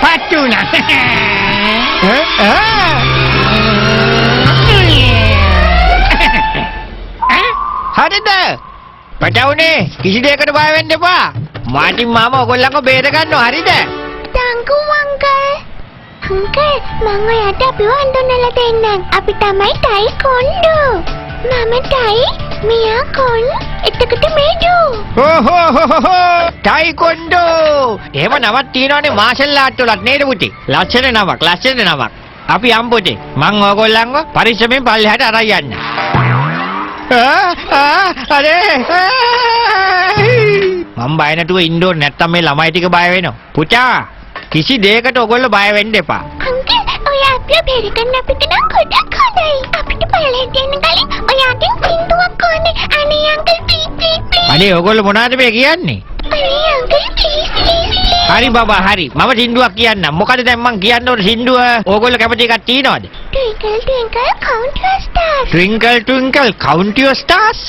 පත්තුනා. හරිද? පැටවුනේ කිසි දෙයකට බය වෙන්න එපා. මාටින් මාමා ඔයගොල්ලන්ව බේර ගන්නවා හරිද? Tangku Uncle. Uncle, මං ඔයාට අපිව හඳුන්වලා දෙන්නම්. අපි තමයි ටයි කොණ්ඩු. මම ටයි, මෙයා කොන්, එතකොට මේඩු. ටයිකොන්ඩෝ. එහෙම නමක් තියෙනවනේ මාෂල් ආර්ට් වලත් නේද පුතේ? ලස්සන නමක්. අපි යම් පුතේ. මං ඔයගොල්ලන්ව පරිස්සමෙන් පල්ලෙහාට අරන් යන්න. අනේ. මම බය නැතුව ඉන්න ඕනේ නැත්තම් මේ ළමයි ටික බය වෙනවා. පුතා කිසි දෙයකට ඔයගොල්ලෝ බය වෙන්න එපා. Uncle, ඔයා අපිව බේරගන්න අපිට නම් ගොඩක් හොඳයි. අපිට පල්ලෙහාට යන්න කලින් ඔයාගෙන් සින්දුවක් ඕනේ. අනේ Uncle, please. අනේ ඔයගොල්ලෝ මොනවද මේ කියන්නේ? අනේ Uncle, please. හරි බබා හරි. මම සින්දුවක් කියන්නම්. මොකද දැන් මං කියන්න ඕනේ සින්දුව. ඕගොල්ලෝ කැමති එකක් තියෙනවද? Twinkle, twinkle, count your stars. Twinkle twinkle count your stars.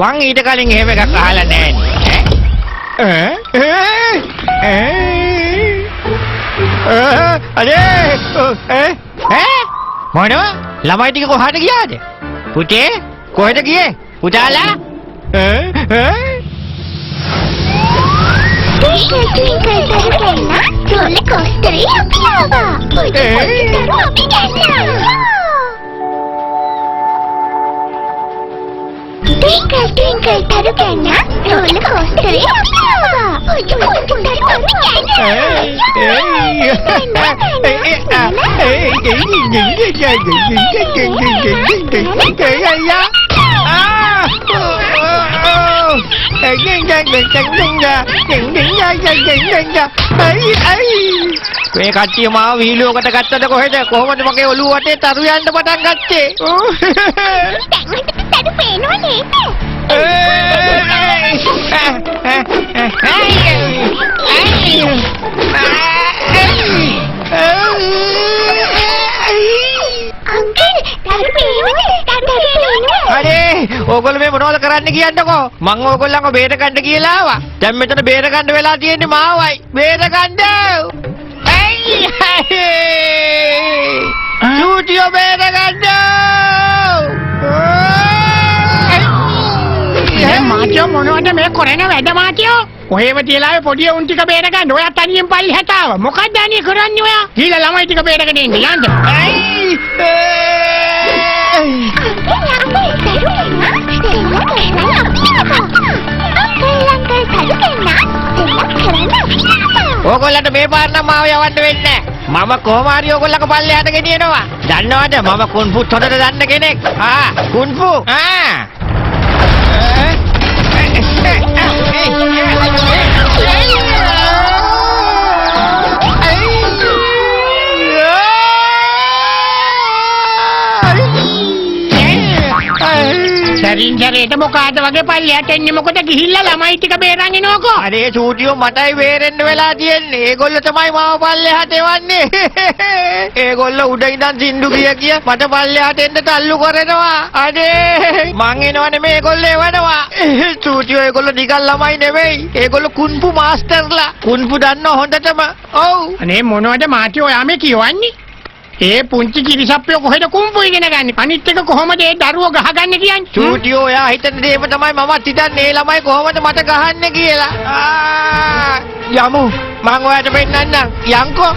මං ඊට කලින් එහෙම එකක් අහලා නැහැ. අනේ මොනවා? ළමයි ටික කොහාට ගියාද? පුතේ කොහෙද ගියේ? පුතාලා? Twinkle, twinkle, tarukenna, roller coaster අපි ආවා. පොඩි දරුවෝ අපි ගන්නවා. Twinkle, twinkle, tarukenna, roller coaster අපි ආවා. පොඩි දරුවෝ අපි මේ කට්ටිය මාව වීලුවකට ගත්තද කොහෙද? කොහොමද මගේ ඔළුව වටේ තරු යන්න පටන් ගත්තේ? තරු පේනවා නේද? අනේ ඕගොල්ලෝ මේ මොනවද කරන්න කියන්නකෝ? මං ඕගොල්ලන්ව බේර ගන්න කියලා ආවා. දැන් මෙතන බේර ගන්න වෙලා තියෙන්නේ මාවයි. බේර ගන්න. චූටියෝ බේර ගන්න. මාටියෝ මොනවද මේ කරන වැඩ මාටියෝ? ඔහෙම තියලා පොඩි උන් ටික බේර ගන්න. ඔයා තනියෙන් පල්ලෙහාට ආවා. මොකක්ද අනේ කරන්නේ ඔයා? ගිහලා ළමයි ටික බේරගෙන ඉන්න යන්න. ඕගොල්ලන්ට මේ පාර නම් මාව යවන්න වෙන්නේ නැහැ. මම කොහොම හරි ඕගොල්ලන්ව පල්ලෙහාට ගෙනියනවා. දන්නවද මම කුන්ෆු හොඳට දන්න කෙනෙක්. කුන්ෆු. සරින් සරේට මොකಾದ වගේ පල්ලෙහාට එන්නේ මොකද ගිහිල්ලා ළමයි ටික බේරන් එනවකෝ. අනේ චූටියෝ මටයි බේරෙන්න වෙලා තියෙන්නේ. ඒගොල්ලෝ තමයි මාව පල්ලෙහාට එවන්නේ. ඒගොල්ලෝ උඩ ඉඳන් සින්දු කිය මට පල්ලෙහාට එන්න තල්ලු කරනවා. අනේ මං එනවනේ මේගොල්ලෝ එවනවා. චූටියෝ ඒගොල්ලෝ නිකන් ළමයි නෙවෙයි. ඒගොල්ලෝ කුන්ෆු මාස්ටර්ලා. කුන්ෆු දන්නව හොඳටම. ඔව්. අනේ මොනවද මාටියෝ ඔයා මේ කියවන්නේ? ඒ පුංචි කිරිසප්පිය කොහෙද කුම්පු ඉගෙන ගන්න? අනිත් එක කොහොමද ඒ දරුවෝ ගහගන්නේ කියන්නේ? චූටියෝ ඔයා හිතන දේම තමයි මමත් හිතන්නේ. ඒ ළමයි කොහොමද මට ගහන්නේ කියලා. යමු. මං ඔයාට පෙන්නන්නම්. යන්කෝ.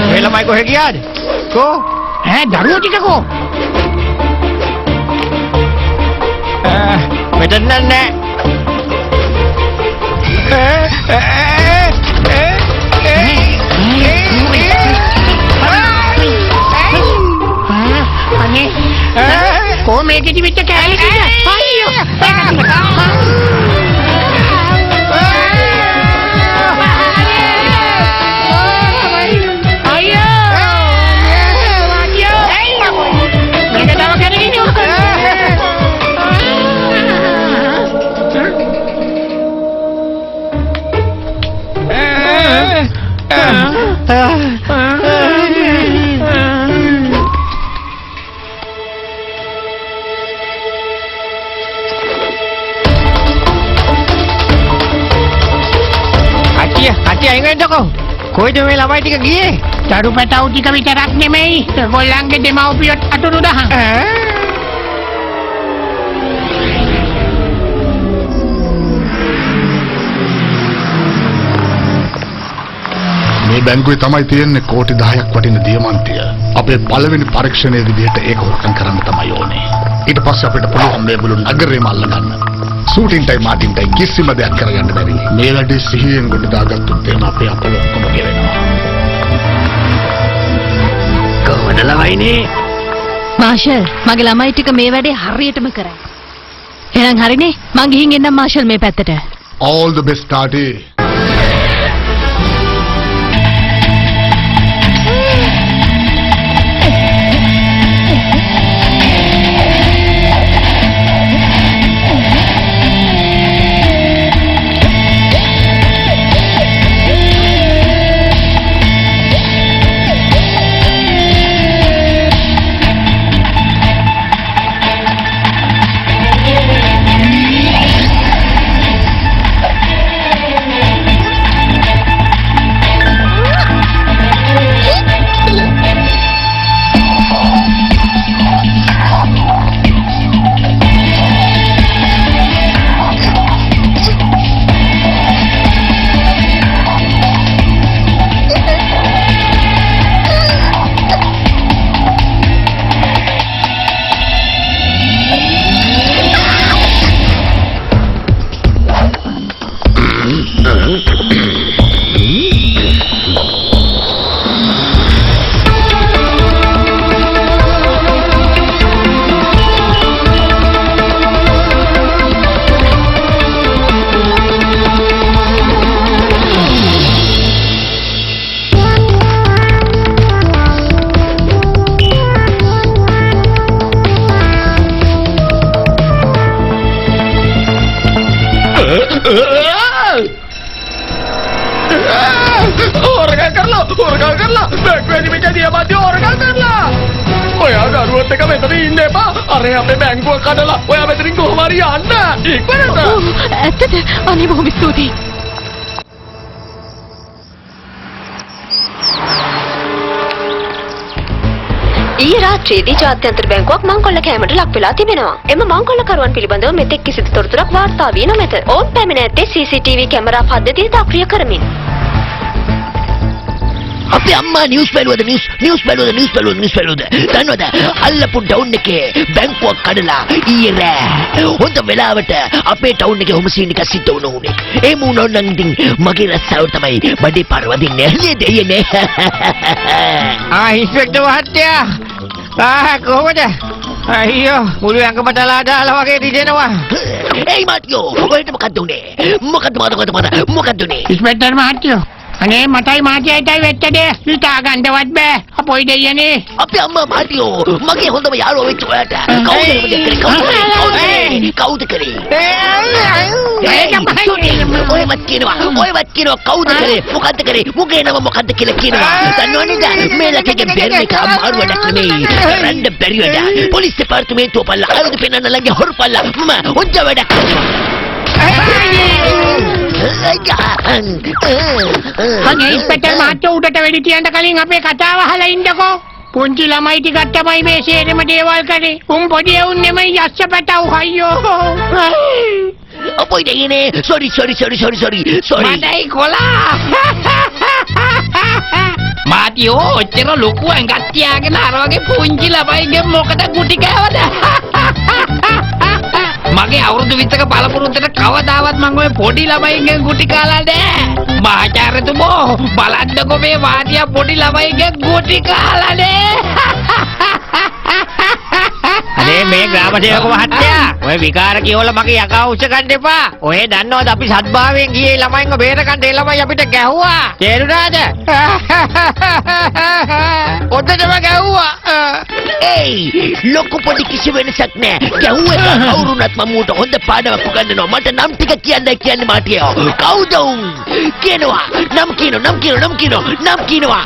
මේ ළමයි කොහෙ ගියාද? කෝ? දරුවෝ ටික කෝ? මෙතන නෑ. අනේ කො මේකෙදි විතර කෑලි කිව්වා. අයියෝ. එන්නකෝ. කොයිද මේ ළමයි ටික ගියේ? දරු පැටව් ටික විතරක් නෙමෙයි ඒගොල්ලන්ගේ දෙමව්පියොත් අතුරු දහන්. මේ බැංකුවේ තමයි තියෙන්නේ කෝටි 10ක් වටින දියමන්තිය. අපේ පළවෙනි පරීක්ෂණයේ විදිහට ඒක හොරකම් කරන්න තමයි ඕනේ. ඊට පස්සේ අපිට පුළුවන් මේ බුළු නගරේම අල්ලගන්න. ෂූටින්ටයි මාටින්ටයි කිසිම දෙයක් කරගන්න බැරි. මේ වැඩේ සිහියෙන් කොට දාගත්තොත් එහෙම අපේ අපල ඔක්කොම ගෙවෙනවා. කොහොමද ළමයිනේ? මාෂල් මගේ ළමයි ටික මේ වැඩේ හරියටම කරයි. එහෙනම් හරිනේ මං ගිහින් එන්නම් මාෂල් මේ පැත්තට. All the best Tati. හොරගල් කරලා බැංකුවේදී මේක දියමන්ති හොරගල් කරලා ඔයා දරුවොත් එක මෙතන ඉන්න එපා අර අපේ බැංකුව කඩලා ඔයා මෙතනින් කොහොම හරි යන්න ඉක්මනට ඇත්තද අනේ බොහොම ස්තුතියි ඊයේ රාත්‍රියේදී ජාත්‍යන්තර බැංකුවක් මංකොල්ල කෑමට ලක් වෙලා තිබෙනවා. එම මංකොල්ලකරුවන් පිළිබඳව මෙතෙක් කිසිදු තොරතුරක් වාර්තා වී නොමැත. ඔවුන් පැමිණ ඇත්තේ CCTV කැමරා පද්ධතිය සක්‍රිය කරමින්. අපේ අම්මා නිවුස් බැලුවද දන්නවද අල්ලපු ටවුන් එකේ බැංකුවක් කඩලා ඊයේ රෑ හොඳ වෙලාවට අපේ ටවුන් එකේ හොමසීන් එක සිද්ධ වුණේ. ඒ මුණොන් නම් ඉතින් මගේ රස්සාව තමයි බඩේ පරවදින්නේ නේද දෙයනේ. ඉන්ස්පෙක්ටර් මහත්තයා කොහොමද? අයියෝ මුළු ඇඟම දාලා වගේ රිදෙනවා. ඒයි මාත්‍යෝ ඔයාලට මොකද්ද උනේ? මොකද්ද උනේ? ඉස්පෙක්ටර් මහත්තයෝ අනේ මටයි මාතියයිටයි වෙච්ච දේ හිතා ගන්නවත් බෑ අපොයි දෙයනේ අපේ අම්මා මාත්‍යෝ මගේ හොඳම යාළුවා වෙච්ච ඔයාට කවුද කරේ? ඔයවත් කියනවා කවුද කරේ? මොකද්ද කරේ? මුගේ නම මොකද්ද කියලා කියනවා. දන්නවනේද මේ ලකගේ බැරි එක අමාරු වැඩක් නෙමෙයි. රණ්ඩ බැරි වැඩ. පොලිස් දෙපාර්තමේන්තුව පල්ලා ආයුධ පෙන්නන්න ළඟ හොරපල්ලා මම හොඳ වැඩක් අනේ ඉස්පෙක්ටර් මහත්තයෝ උඩට වෙඩි තියන්න කලින් අපේ කතාව අහලා ඉන්නකෝ. පුංචි ළමයි ටිකක් තමයි මේ සේරම දේවල් කරේ. උන් පොඩි උන් නෙමෙයි යස්ස පැටව් අයියෝ. අපොයි දෙයනේ sorry මටයි කොලා මාතියෝ ඔච්චර ලොකු ඇඟක් තියාගෙන අර වගේ පුංචි ළමයිගේ මොකද ගුටි කෑවද? මගේ අවුරුදු 20ක පළපුරුද්දට කවදාවත් මම ඔය පොඩි ළමයිගෙන් ගුටි කාලා නෑ. මහාචාර්යතුමෝ බලන්නකෝ මේ වාදියා පොඩි ළමයිගෙන් ගුටි කාලා නෑ. අනේ මේ ග්‍රාම සේවක මහත්තයා ඔය විකාර කියවල මගේ යකා උස්ස ගන්න එපා. ඔය දන්නවද අපි සත්භාවයෙන් ගියේ ළමයින්ව බේරගන්න ඒ ළමයි අපිට ගැහුවා. තේරුණාද? ඔතනම ගැහුවා. ඒයි ලොකු පොඩි කිසි වෙනසක් නෑ. ගැහුවේ කවුරුණත් මම උට හොඳ පාඩමක් උගන්වනවා. මට නම් ටික කියන්නේ මාටියෝ. කවුද උන්? කියනවා. නම් කියනවා.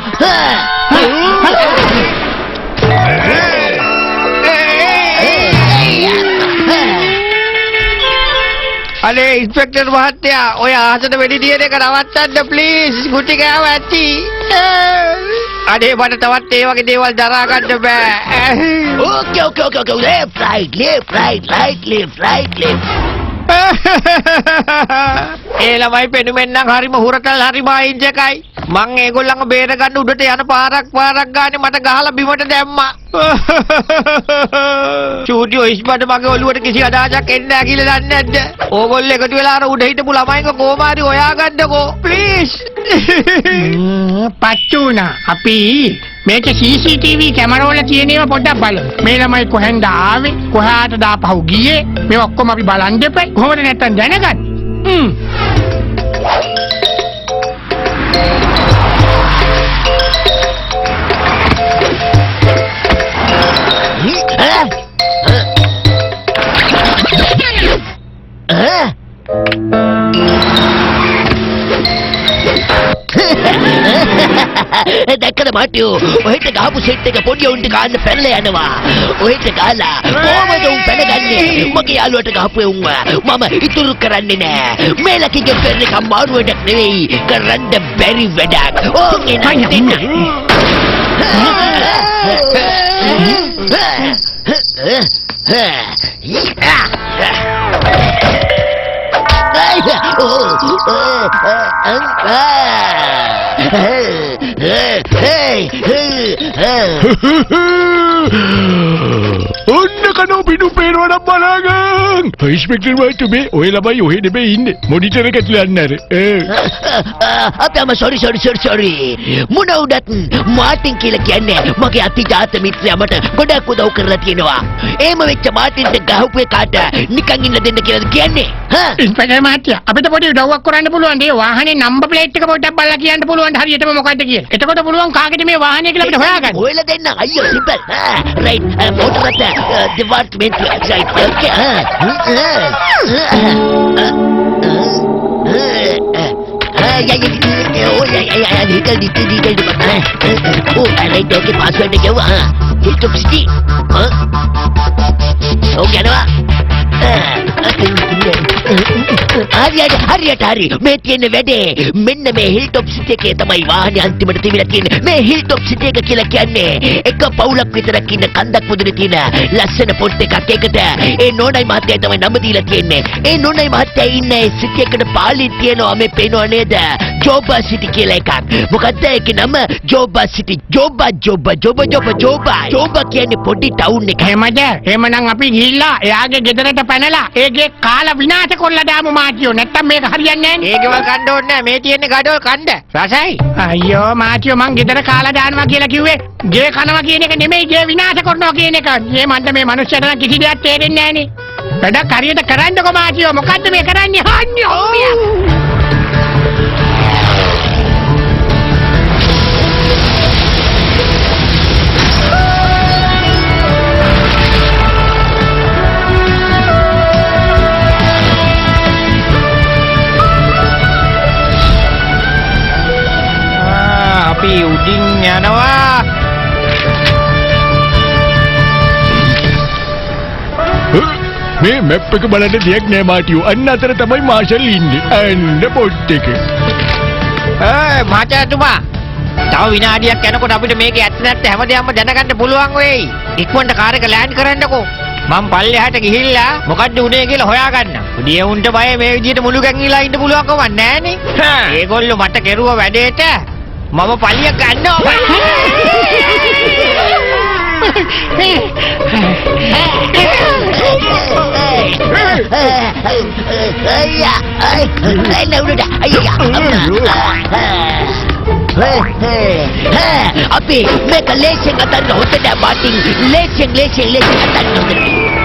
අනේ ඉන්ස්පෙක්ටර් මහත්තයා ඔය ආසන වෙඩි දියන එක නවත්තන්න ප්ලීස් ගුටි කෑව ඇති අනේ මට තවත් ඒ වගේ දේවල් දරා ගන්න බෑ Okay. Left, right, left. ඒ ළමයි පෙනුමෙන් නම් හරිම හුරතල් හරිම අයින්ජ් එකයි මං ඒගොල්ලන්ව බේර ගන්න උඩට යන පාරක් ගානේ මට ගහලා බිමට දැම්මා චූටියෝ ඉස්පඩ මගේ ඔළුවට කිසි අදහසක් එන්නේ නැහැ කියලා දන්නේ නැද්ද ඕගොල්ලෝ එකතු වෙලා අර උඩ හිටපු ළමයින්ව කොහොම හරි හොයාගන්නකෝ ප්ලීස් පච්චුනා අපි මේක CCTV කැමරාවල තියෙනේව පොඩ්ඩක් බලමු. මේ ළමයි කොහෙන්ද ආවේ? කොහාටද ආපහු ගියේ? මේ ඔක්කොම අපි බලන් දෙපයි. කොහොමද නැත්තම් දැනගන්නේ? දැක්කද මාටියෝ ඔහෙට ගහපු සෙට් එක පොඩි උන්ට ගන්න පැනලා යනවා ඔහෙට ගාලා කොහමද උන් පැනගන්නේ මගේ යාළුවට ගහපු උන්ව මම ඉතුරු කරන්නේ නෑ මේ ලකිගේ පෙරණ එක අමාරු වැඩක් නෙවෙයි කරන්න බැරි වැඩක් ඕකේ ඔන්න කනෝ පිටු පේනවනම් බලාගන්න ඉන්ස්පෙක්ටර් මහත්මයා ඔය ළමයි ඔහෙ නෙමෙයි ඉන්නේ මොනිටර් එක ඇතුලේ යන්න අර අප්පා sorry මොන උඩත් මාටින් කියලා කියන්නේ මගේ අතිජාත මිත්‍රයා මට ගොඩක් උදව් කරලා තියෙනවා එහෙම වෙච්ච මාටින්ට ගහපු එකාට නිකන් ඉන්න දෙන්න කියලාද කියන්නේ ඉන්ස්පෙක්ටර් මහත්තයා අපිට පොඩි උදව්වක් කරන්න පුළුවන්. ඒ වාහනේ නම්බර් ප්ලේට් එක පොඩ්ඩක් බලලා කියන්න පුළුවන් හරියටම මොකද්ද කියලා. එතකොට පුළුවන් කාගෙද මේ වාහනේ කියලා අපිට හොයාගන්න. ඔයලා දෙන්න අයියෝ සිම්පල් රයිට් මොටරට ඩිපාර්ට්මන්ට් වෙබ්සයිට් ඕකේ password එක යවුවා Hilltop City ඕකේ යනවා හරි මේ තියෙන වැඩේ මෙන්න මේ Hilltop City එකේ තමයි වාහනේ අන්තිමට තිබිලා තියෙන්නේ මේ Hilltop City එක කියලා කියන්නේ එක පවුලක් විතරක් ඉන්න කන්දක් මුදුනේ තියෙන ලස්සන පොට් එකක් ඒකට ඒ නෝනයි මහත්තයා තමයි නම දීලා තියෙන්නේ ඒ නෝනයි මහත්තයා ඉන්න ඒ සිටි එකට පාලි තියෙනවා මේ පේනව නේද ජෝබා සිටි කියලා එකක් මොකද්ද ඒකේ නම ජෝබා සිටි ජෝබා කියන්නේ පොඩි ටවුන් එක එහෙමද? එහෙමනම් අපි ගිහිල්ලා එයාගේ ගෙදරට පැනලා ඒගේ කාලා විනාශ කරලා දාමු මාටියෝ. නැත්තම් මේක හරියන්නේ නැහැ. ඒ ගෙවල් කන්න ඕනේ නැහැ මේ තියෙන්නේ ගඩොල් කන්න රසයි අයියෝ මාටියෝ මං ගෙදර කාලා දානවා කියලා කිව්වේ ගේ කනවා කියන එක නෙමෙයි ගේ විනාශ කරනවා කියන එක. මේ මන්ද මේ මිනිස්සුන්ට නම් කිසි දෙයක් තේරෙන්නේ නැහනේ. වැඩක් හරියට කරන්නකෝ මාටියෝ. මොකද්ද මේ කරන්නේ? අන්නෝ අපි උඩින් යනවා මේ මැප් එක බලන්න දෙයක් නෑ මාටියෝ අන්න අතර තමයි මාෂල් ඉන්නේ අන්න පොට් එක මහත්තයාතුමා තව විනාඩියක් යනකොට අපිට මේකේ ඇත්ත නැත්ත හැමදේම දැනගන්න පුළුවන් වෙයි ඉක්මනට කාර් එක ලෑන්ඩ් කරන්නකෝ මම පල්ලෙහාට ගිහිල්ලා මොකද්ද උනේ කියලා හොයාගන්න. උඩිය උන්ට බය මේ විදිහට මුළු ගැංගිලා ඉන්න පුළුවන් කමක් නැහනේ. ඒගොල්ලෝ මට කෙරුව වැඩේට මම පලිය ගන්නවා. අපි මේක ලේසියෙන් අතන්න හොතට මාටින් ලේසියෙන් අතන්න හොතට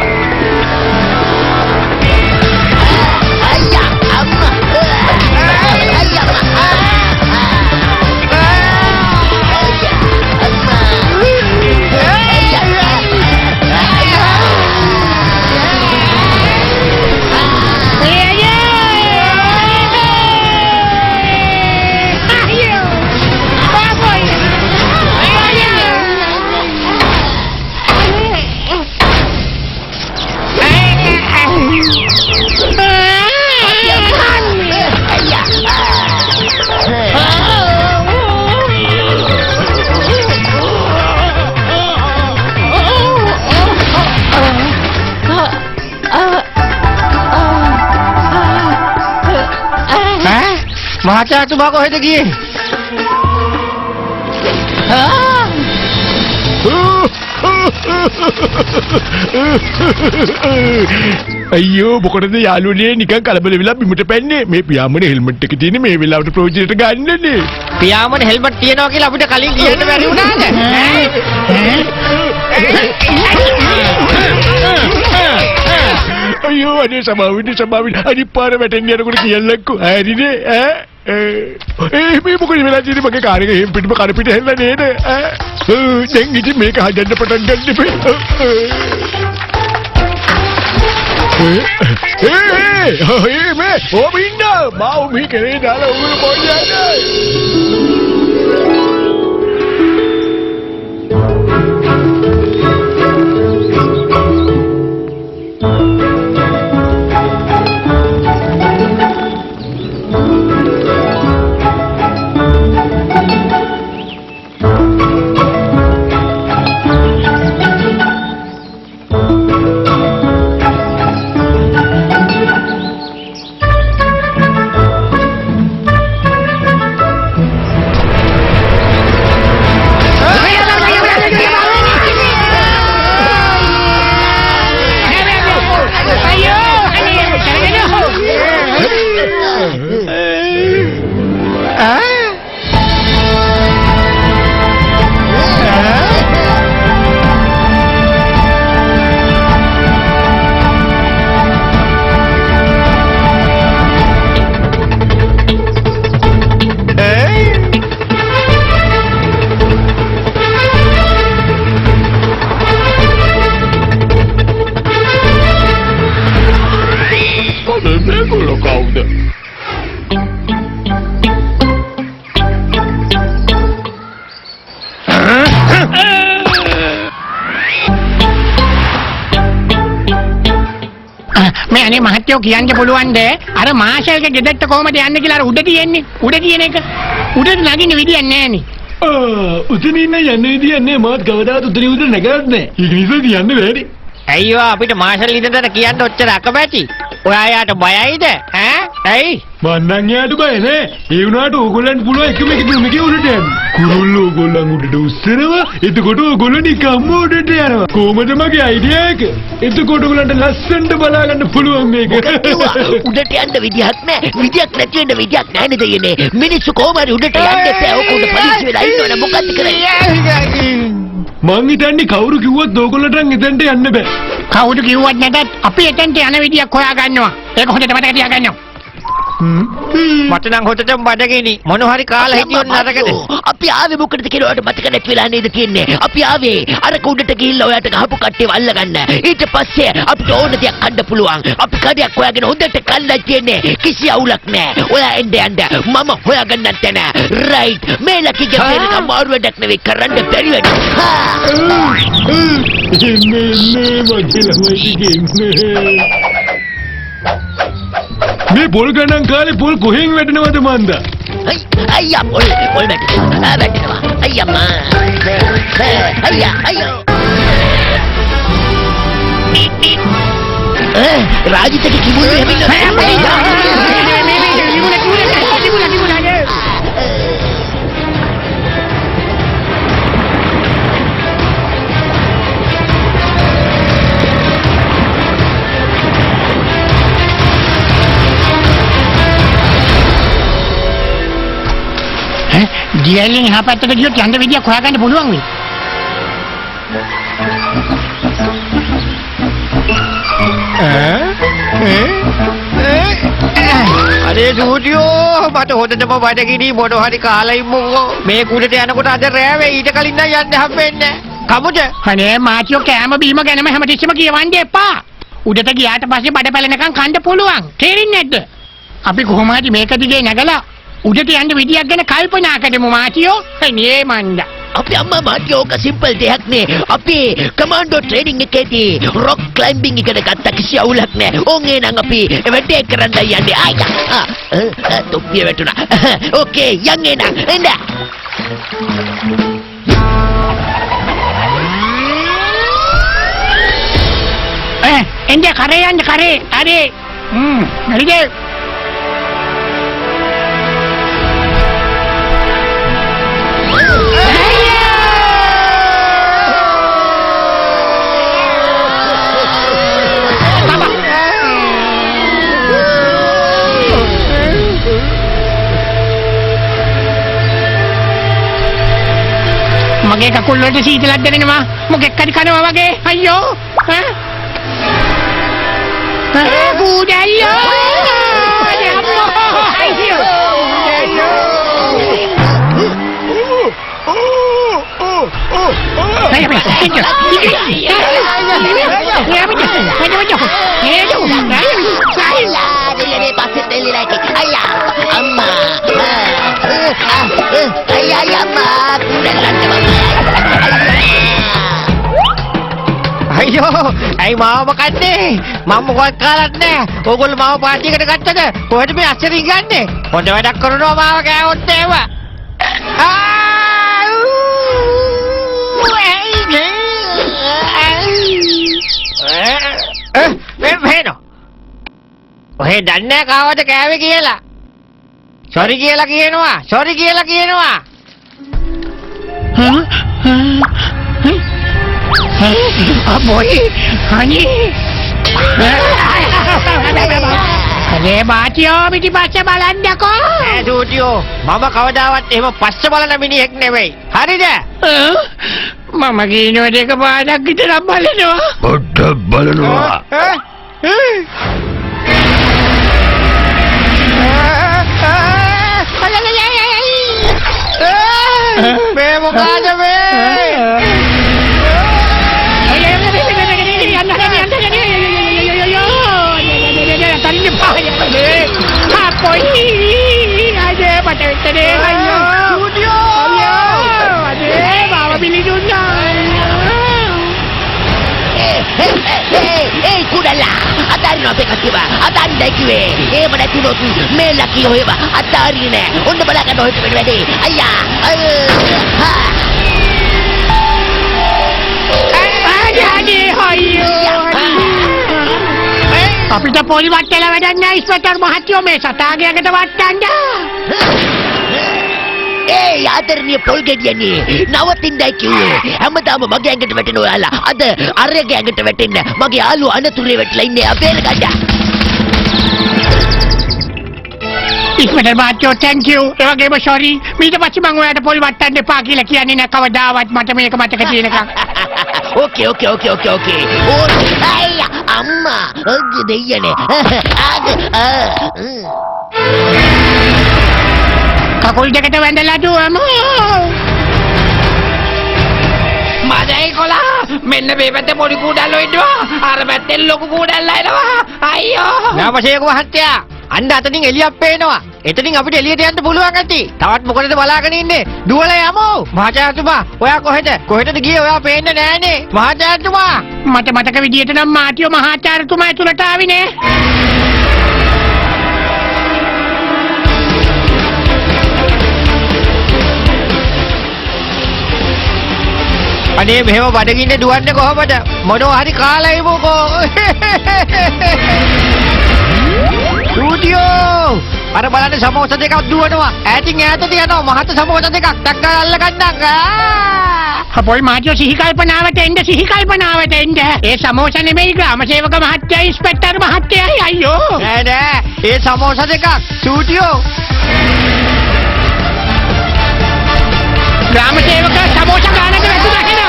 මහතාතුමා කොහෙද ගියේ? අයියෝ මොකටද යාළුවනේ නිකන් කලබල වෙලා බිමට පැන්නේ මේ පියාඹන හෙල්මට් එක තියෙන්නේ මේ වෙලාවට ප්‍රොජෙක්ට් එක ගන්නනේ පියාඹන හෙල්මට් තියනවා කියලා අපිට කලින් කියන්න බැරි වුණාද? අයියෝ අනේ සමාවෙන්න අනිත් පාර වැටෙන්න යනකොට කියන්නකෝ හරිනේ මේ මොකද වෙලා තියෙන්නේ මගේ කාර් එක එහෙම් පිටිම කර පිට හෙල්ලා නේද දැන් ඉතින් මේක හදන්න පටන් ගන්න ඉපේ මේ ඕමින්න මාව මේ කරේ දාලා උගල පොඩ්ඩක් මේ අනේ මහත්තයෝ කියන්න පුළුවන්ද අර මාෂල්ගේ ගෙදරට කොහමද යන්නේ කියලා අර උඩ තියෙන්නේ උඩ තියෙන එක උඩට නගින්න විදියක් නැහැ උතන ඉන්න යන්නේ විදියක් නැහැ මාත් කවදාවත් උතන උඩ නැගලත් නැහැ ඒක නිසා කියන්න බැරි අයියෝ අපිට මාෂල් ඉදන්ට කියන්න ඔච්චර අකමැති. ඔයා යාට බයයිද? ඈ? ඇයි? මන්නම් යාට බය නෑ. ඒ වුණාට ඕගොල්ලන්ට පුළුවන් එකම එක දෙමකේ උඩට යන්න. කුරුල්ලෝ ඕගොල්ලන් උඩට උස්සනවා. එතකොට ඕගොල්ලෝ නිකම්ම උඩට යනවා. කොහමද මගේ අයිඩියා එක? එතකොට ඕගොල්ලන්ට ලස්සනට බලා ගන්න පුළුවන් මේක. උඩට යන්න විදියක් නෑ. විදියක් නැති වෙන්න විදියක් නෑ නේද යන්නේ. මිනිස්සු කොහොම හරි උඩට යන්න එපා. ඔක උඩ පොලිසිය වෙලා ඉන්නවනේ මොකක්ද කරන්නේ? මං හිතන්නේ කවුරු කිව්වත් ඕගොල්ලන්ට එතෙන්ට යන්න බෑ. කවුරු කිව්වත් නැතත් අපි එතෙන්ට යන විදියක් හොයා ගන්නවා. ඒක හොඳට මතක තියාගන්න. මට නම් හොතටම බඩගිනි. මොන හරි කාලා හිටියොත් නරකද? අපි ආවේ මොකටද කියලා ඔයාලට මතක නැති වෙලා නේද තියෙන්නේ. අපි ආවේ අර කුඩට ගිහිල්ලා ඔයාට ගහපු කට්ටියව අල්ලගන්න. ඊට පස්සේ අපිට ඕන දෙයක් කන්න පුළුවන්. අපි කඩයක් හොයාගෙන හොඳට කල්ලා තියෙන්නේ. කිසි අවුලක් නැහැ. ඔයා එන්න යන්න. මම හොයාගන්නත් තැන. රයිට්. මේ ලකිගේ වෙනක මාරු වැඩක් නෙවෙයි කරන්න බැරි වැඩ. මේ පොල් ගණන් කාලේ පොල් කොහෙන් වැටෙනවද මන්දා? අයියා පොල් වැටෙනවා. අයියම්මා. අයියා. රාජිතගේ කිඹුල් දියැලෙන් එහා පැත්තට ගියොත් යන්න විදියක් හොයාගන්න පුළුවන් වෙයි. අනේ සූටියෝ මට හොදටම බඩගිනි මොන හරි කාලා ඉම්මෝ. මේ කුඩට යනකොට අද රෑ වෙයි ඊට කලින් නම් යන්න හම්බෙන්නේ නැහැ. කමුද? අනේ මාචියෝ කෑම බීම ගැනම හැමතිස්සෙම කියවන්න එපා. උඩට ගියාට පස්සේ බඩ පැලෙනකන් කන්න පුළුවන්. තේරෙන්නේ නැද්ද? අපි කොහොම හරි මේක දිගේ නැගලා උඩට යන්න විදියක් ගැන කල්පනා කරමු මාචියෝ. එනේ මන්ද. අපි අම්මා මාටියෝ ඔක සිම්පල් දෙයක් නේ. අපි කමාන්ඩෝ ට්‍රේනින් එකේදී රොක් ක්ලයිම්බින් එකට ගත්ත කිසි අවුලක් නෑ. ඕන්ගේ නම් අපි වැඩේ කරන්න යන්නේ. ආයියා. තොප්පිය වැටුණා. ඕකේ යන්නේ නම් එන්න. එන්නේ කරේ යන්න කරේ. හරි. හරිද? මගේ කකුල් වලට සීතලක් දැනෙනවා. මොකෙක් හරි කනවා වගේ. අයියෝ. බුදල්ලෝ. අයියෝ. අයියෝ ඇයි මාව කන්නේ මම මොකක් කාලත් නෑ ඕගොල්ලෝ මාව පාටි එකට ගත්තද කොහෙද මේ අස්සරින් ගන්නේ හොඳ වැඩක් කරනවා මාව කෑවොත් එහෙම මෙහෙන ඔහෙ දන්නේ කාවද කෑවේ කියලා සෝරි කියලා කියනවා Boy, honey. අනේ මාටියෝ පිටිපස්ස බලන්නකෝ. ඈ සූටියෝ මම කවදාවත් එහෙම පස්ස බලන මිනිහෙක් නෙවෙයි. හරිද? මම කියනවා දෙක පාඩක් විතරක් බලනවා. පොඩ්ඩක් බලනවා. මේ මොකද මේ? Hey, kudala! Atari no peka kiba. Atari dai kiwe. Mana kuno tu me laki hoeba. Atari ne. Onda balakan no hitu wede. Ayya. Ha. Adi hoyo. අපිට පොලි වට්ටල වැඩක් නෑ ඉස්පෙක්ටර් මහත්තයෝ මේ සතාගයකට වට්ටන්න. ඒ ආදරණීය පොල් ගෙඩියනේ නවතින්නයි කිව්වේ හැමදාම මගේ ඇඟට වැටෙන ඔයාලා අද අරගේ ඇඟට වැටෙන්න මගේ යාළුවා අනතුරේ වැටලා ඉන්නේ අපේල ගඩ ඉස්පෙක්ටර් මහත්තයෝ thank you ඒ වගේම sorry ඊට පස්සේ මම ඔයාලට පොලි වට්ටන්න එපා කියලා කියන්නේ නෑ කවදාවත් මට මේක මතක තියෙනකම්. ඕකේ ඕනේ අයියා අම්මා ඔගේ දෙයනේ කකුල් දෙකට වැඳලා දුවම මදයි කොලා මෙන්න මේ පැත්තේ පොඩි කූඩල්ලෝ ඉන්නවා අර පැත්තේ ලොකු කූඩල්ලා එනවා අයියෝ නාමශේක මහත්තයා අන්න අතනින් එළියක් පේනවා එතනින් අපිට එළියට යන්න පුළුවන් ඇති තවත් මොකටද බලාගෙන ඉන්නේ දුවලා යමු මහාචාර්යතුමා ඔයා කොහෙටද ගියේ ඔයා පේන්නේ නෑනේ මහාචාර්යතුමා මට මතක විදියට නම් මාටියෝ මහාචාර්යතුමා ඇතුළට ආවේ නෑ. අනේ මෙහෙම බඩගින්නේ දුවන්නේ කොහමද මොනවා හරි කාලා ඉමුකෝ ස්ටුඩියෝ අර බලන්න සමෝස දෙකක් දුවනවා ඈතින් ඈතට යනවා මහත සමෝස දෙකක් ටක් ගාලා අල්ල ගන්නම් අපෝයි මාටියෝ සිහි කල්පනාවට එන්න ඒ සමෝස නෙමෙයි ග්‍රාම සේවක මහත්තයා ඉස්පෙක්ටර් මහත්තයායි අයියෝ නෑ ඒ සමෝස දෙකක් ස්ටුඩියෝ ග්‍රාම සේවක සමෝස ගානට වැටුණා කියලා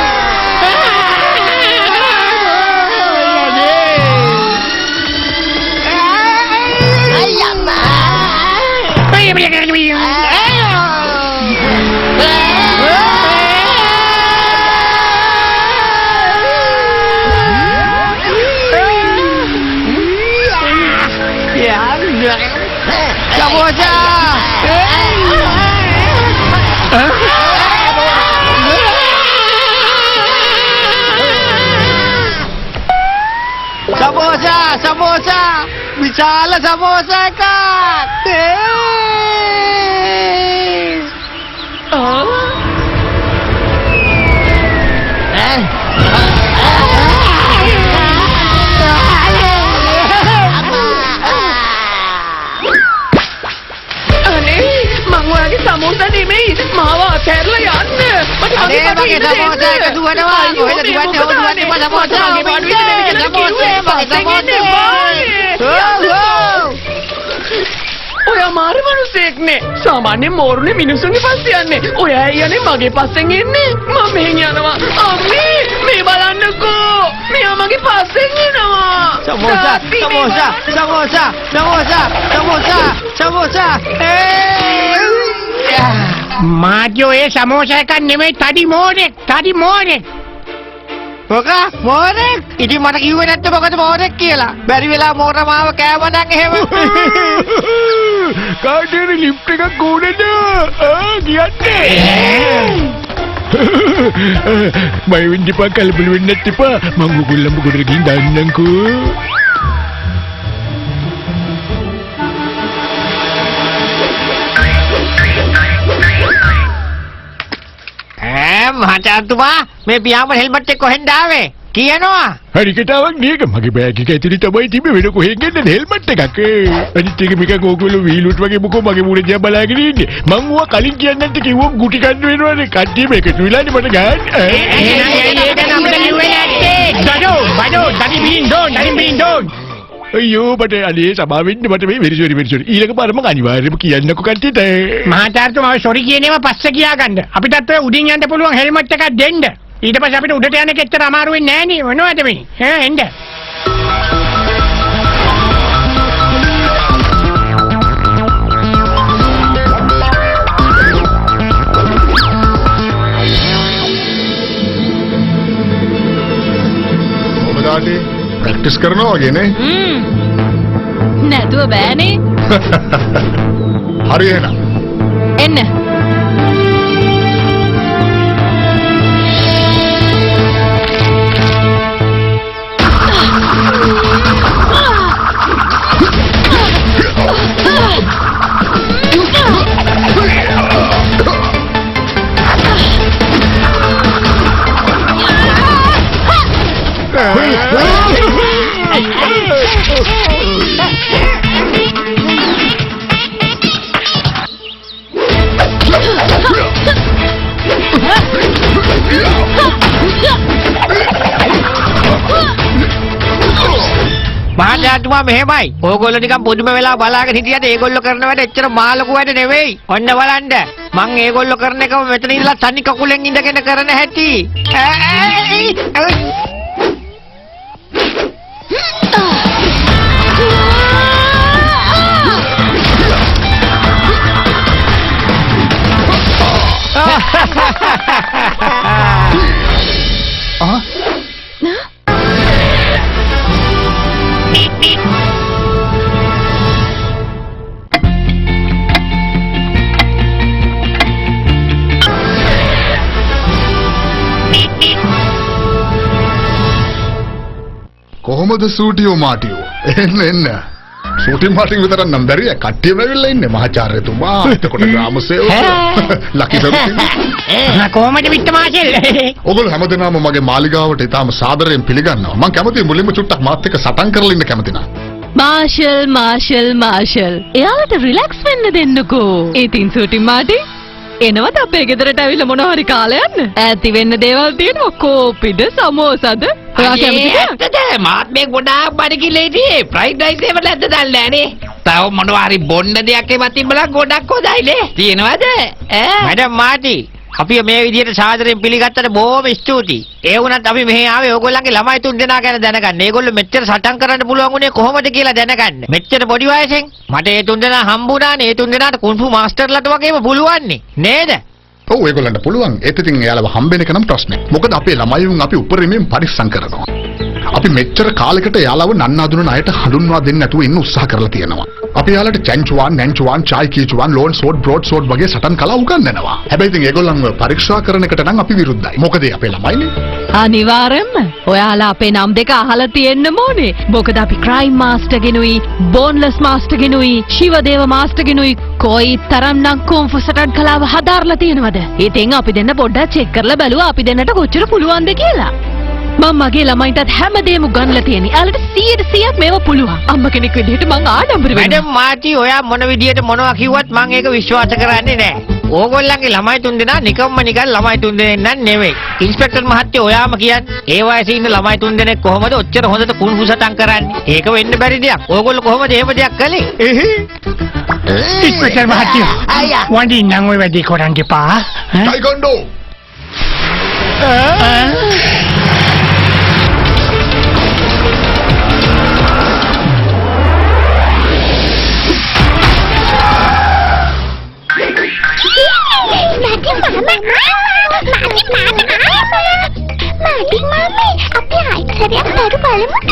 සමෝසා විශාල සමෝසා එකක් සමෝස නෙමෙයි මාව අතහැරලා යන්න මට අනේ මගේ සමෝසා එක දුවනවා කොහෙද දුවන්නේ සමෝසා ඔය මාරු මිනිස්සෙක්නේ. සාමාන්‍ය මෝරුනේ මිනිස්සුන්ගේ පස්සේ යන්නේ. ඔය ඇයි යන්නේ මගේ පස්සෙන් එන්නේ? මම මෙහෙන් යනවා. අම්මේ මේ බලන්නකෝ. මෙයා මගේ පස්සෙන් එනවා. Samosa, samosa, samosa, samosa, samosa, samosa. මාටියෝ ඒ සමෝසා එකක් නෙමෙයි තඩි මෝරෙක්. මොකා මෝරෙක්? ඉතින් මට කිව්වේ නැත්නම් මොකද මෝරෙක් කියලා? බැරි වෙලා මෝර මාව කෑවනම් එහෙම. කාටේ ලිෆ්ට් එකක් ඕනේද? කියන්නේ. මම වින්දිපා කලබල වෙන්න නැත්තිපා. මම ඔයගොල්ලන්ව ගොඩට ගිහින් දාන්නම්කෝ. මහතාතුමා මේ පියාඹ හෙල්මට් එක කොහෙන්ද ආවේ? කියනවා. හරි කතාවක් නේක. මගේ බෑග් එක ඇතුලේ තමයි තිබ්බේ වෙන කොහෙන් ගන්නද හෙල්මට් එකක්. අනිත් එක මේක ඕගොල්ලෝ වීලුත් වගේ මොකෝ මගේ මූණ දිහා බලාගෙන ඉන්නේ. මං ඌව කලින් කියන්නේ නැත්te කිව්වොත් ගුටි කන්න වෙනවනේ. කට්ටියම එකතු වෙලානේ මට ගන්න. එහෙනම් ඒක නම් කිව්වේ නැත්තේ. බඩෝ තඩි බින් ඩෝන්. අයියෝ මට අනේ සමාවෙන්න මට මේ වෙරිසොරි ඊළඟ පාර මම අනිවාර්යයෙන්ම කියන්නකෝ කට්ටියට. මහාචාර්යතුමා ඔය සොරි කියන ඒවා පස්සේ කියාගන්න. අපිටත් ඔය උඩින් යන්න පුළුවන් හෙල්මට් එකක් දෙන්න. ඊට පස්සේ අපිට උඩට යන්න කෙච්චර අමාරු වෙන්නේ නැහැ නේ. මොනවද මේ? එන්න. කොහමද ප්‍රැක්ටිස් කරනවා වගේ නේ? නැතුව බෑනේ. හරි එහෙනම්. එන්න. මහතාතුමා මෙහෙමයි. ඕගොල්ලෝ නිකන් පොදුම වෙලා බලාගෙන හිටියට ඒගොල්ලෝ කරන වැඩ එච්චර මාළකු වැඩ නෙවෙයි. ඔන්න බලන්න. මං ඒගොල්ලෝ කරන එකම මෙතන ඉඳලා තනි කකුලෙන් ඉඳගෙන කරන හැටි. කොහොමද සූටියෝ මාටියෝ? එන්න. සූටි මාටින් විතර නම් බැරිය. කට්ටියම ඇවිල්ලා ඉන්නේ මහාචාර්යතුමා. එතකොට ග්‍රාම සේවක. ලකි සර්. කොහමද විත්ත මාෂල්? ඔයගොල්ලෝ හැමදෙනාම මගේ මාලිගාවට ඉතාම සාදරයෙන් පිළිගන්නවා. මම කැමතියි මුලින්ම චුට්ටක් මාත් එක්ක සටන් කරලා ඉන්න කැමති නා. මාෂල්. එයාට රිලැක්ස් වෙන්න දෙන්නකෝ. ඉතින් සූටි මාටි එනවද අපේ ගෙදරට ඇවිල්ලා මොනවා හරි කාලා යන්න? ඇති වෙන්න දේවල් තියෙනවා. කෝපිද සමෝසද? ඔයා කැමතිද? ඇත්තද? මාත් මේ ගොඩාක් බඩගිල්ල හිටියේ. ෆ්‍රයිඩ් රයිස් එකකට ඇද්ද දන්නේ නැහනේ. තව මොනවා හරි බොන්න දෙයක් එවත් තිබ්බලා ගොඩක් හොඳයිනේ. තියෙනවද? මැඩම් මාටි අපි මේ විදිහට සාදරයෙන් පිළිගත්තට බොහොම ස්තුතියි. ඒ වුණත් අපි මෙහි ආවේ ඕගොල්ලන්ගේ ළමයි තුන් දෙනා ගැන දැනගන්න. ඒගොල්ලෝ මෙච්චර සටන් කරන්න පුළුවන් උනේ කොහොමද කියලා දැනගන්න. මෙච්චර පොඩි වයසෙන් මට ඒ තුන් දෙනා හම්බුණානේ. ඒ තුන් දෙනාට කුන්ෆු මාස්ටර්ලාට වගේම පුළුවන් නේද? ඔව් ඒගොල්ලන්ට පුළුවන්. ඒත් ඉතින් එයාලව හම්බෙන එක නම් ප්‍රශ්නේ. මොකද අපේ ළමයින් අපි උපරිමයෙන් පරිස්සම් කරනවා. අපි මෙච්චර කාලයකට එයාලව නන්නාඳුන අයට හඳුන්වා දෙන්න නැතුව ඉන්න උත්සාහ කරලා තියෙනවා. අපි එයාලට චැන්චුවාන්, නැන්චුවාන්, චායි කීචුවාන්, ලෝන් සෝඩ්, බ්‍රෝඩ් සෝඩ් වගේ සටන් කලා උගන්වනවා. හැබැයි ඉතින් ඒගොල්ලන්ව පරීක්ෂා කරන එකට නම් අපි විරුද්ධයි. මොකද අපේ ළමයිනේ. අනිවාර්යෙන්ම. ඔයාලා අපේ නම් දෙක අහලා තියෙන්න ඕනේ. මොකද අපි ක්‍රයිම් මාස්ටර් ගෙනුයි, බෝන්ලස් මාස්ටර් ගෙනුයි, ශිවදේව මාස්ටර් ගෙනුයි කොයි තරම්නම් කොන්ෆු සටන් කලාව හදාarලා තියෙනවද? ඉතින් අපි දෙන්න පොඩ්ඩක් චෙක් කරලා බලුවා අපි දෙන්නට කොච්චර පුළුවන්ද කියලා. මම මගේ ළමයින්ටත් හැමදේම උගන්වලා තියෙන්නේ. යාළුට 100%ක් මේව පුළුවන්. අම්මා කෙනෙක් විදිහට මං ආඩම්බර වෙනවා. මැඩම් මාටි ඔයා මොන විදිහට මොනවා කිව්වත් මං ඒක විශ්වාස කරන්නේ නැහැ. ඕගොල්ලන්ගේ ළමයි තුන් දෙනා නිකම්ම නිකන් ළමයි තුන් දෙනෙක් නන් නෙවෙයි. ඉන්ස්පෙක්ටර් මහත්තයෝ ඔයාම කියන්නේ ඒ වයසේ ඉන්න ළමයි තුන් දෙනෙක් කොහොමද ඔච්චර හොඳට කුණු සටන් කරන්නේ? ඒක වෙන්න බැරි දෙයක්. ඕගොල්ලෝ කොහොමද එහෙම දෙයක් කළේ? ඉස්පෙක්ටර් මහත්තයෝ අයියා. වඳින්නම් ඔය වැඩේ කරන්න එපා. ටයිකන්ඩෝ අපි ආයිසරයක් තරු බලමුද?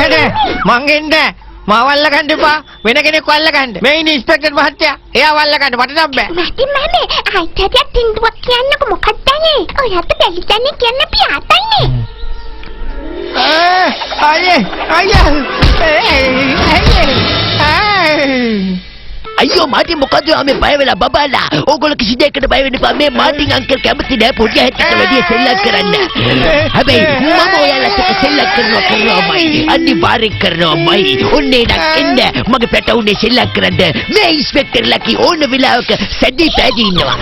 ඩේ මං එන්නේ මාවල්ල ගන්න එපා වෙන කෙනෙක් වල්ල ගන්න මේ ඉන්නේ ඉන්ස්පෙක්ටර් මහත්තයා එයා වල්ල ගන්න මට නම් බෑ මැටි මාමේ ආයිසරයක් තින්දුවක් කියන්නකො මොකක්ද නේ? ඔයාට බැලිදන්නේ කියන්න අපි ආතන්නේ. අයියෝ මාටින් මොකද මේ බය වෙලා බබාලා ඕගොල්ලෝ කිසි දෙයකට බය වෙන්න එපා මේ මාටින් අංකල් කැමති නෑ පොඩි හැටට වැඩි සෙල්ලම් කරන්න හැබැයි මම ඔයාලට සෙල්ලම් කරනවාමයි අනිවාර්යෙන් කරනවාමයි ඔන්නේ නම් එන්න මගේ පැටවුනේ සෙල්ලම් කරන්න මේ ඉන්ස්පෙක්ටර් ලකි ඕන වෙලාවක සැදී පැදී ඉන්නවා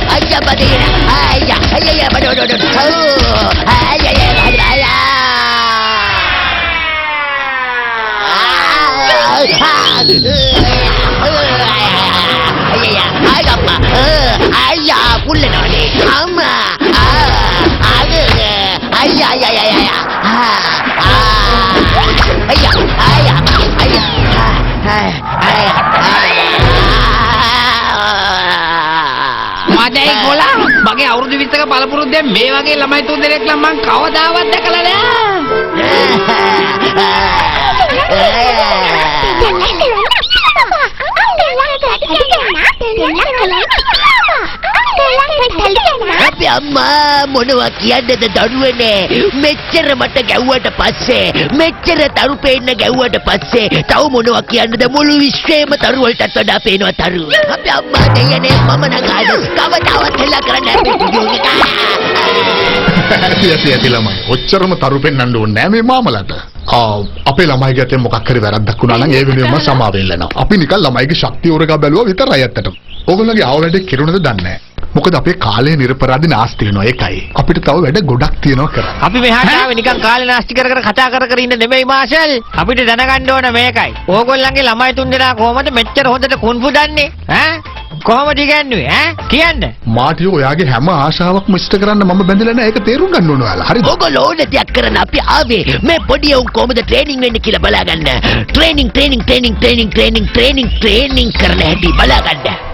Ayah badira, ayah badodo, ayah pulle nani, amma, මදයි ගොලා මගේ අවුරුදු 20ක පළපුරුද්දෙන් මේ වගේ ළමයි තුන් දෙනෙක් නම් මං කවදාවත් දැකලා අපි අම්මා මොනවා කියන්නද දරුවනේ මෙච්චර මට ගැව්වට පස්සේ මෙච්චර තරු පේන්න ගැව්වට පස්සේ තව මොනවා කියන්නද මුළු විශ්වයේම තරු වලටත් වඩා පේනවා තරු අපි අම්මා දෙයනේ මම නම් ආද කවදාවත් හෙල්ලා කරන්න ඇති ළමයි ඔච්චරම තරු පෙන්නන්න ඕනේ නෑ මේ මාමලට අපේ ළමයිගේ අතේ මොකක් හරි වැරද්දක් වුණා නම් ඒ වෙනුවෙන්ම සමාව වෙල්ලනවා අපි නිකන් ළමයිගේ ශක්තිය උරගා බැලුවා විතරයි ඇත්තටම ඕගොල්ලෝගේ ආව වැඩේ කිරුණද දන්නේ නෑ මොකද අපේ කාලේ නිර්පරාදී නාස්ති වෙනවා ඒකයි අපිට තව වැඩ ගොඩක් තියෙනවා කරන්න අපි මෙහාට ආවේ නිකන් කාලේ නාස්ති කර කතා කර ඉන්න නෙමෙයි මාෂල් අපිට දැනගන්න ඕන මේකයි ඕගොල්ලන්ගේ ළමයි තුන් දෙනා කොහොමද මෙච්චර හොඳට කුන්ෆු දන්නේ ඈ කොහොමද ඉගන්නේ ඈ කියන්න මාටියෝ ඔයාගේ හැම ආශාවක්ම ඉෂ්ට කරන්න මම බැඳලා නැහැ ඒක තේරුම් ගන්න ඕන ඔයාලා හරිද ඕගොල්ලෝ ඕන දෙයක් කරන්න අපි ආවේ මේ පොඩි උන් කොහොමද ට්‍රේනින් වෙන්නේ කියලා බලාගන්න ට්‍රේනින් කරන හැටි බලාගන්න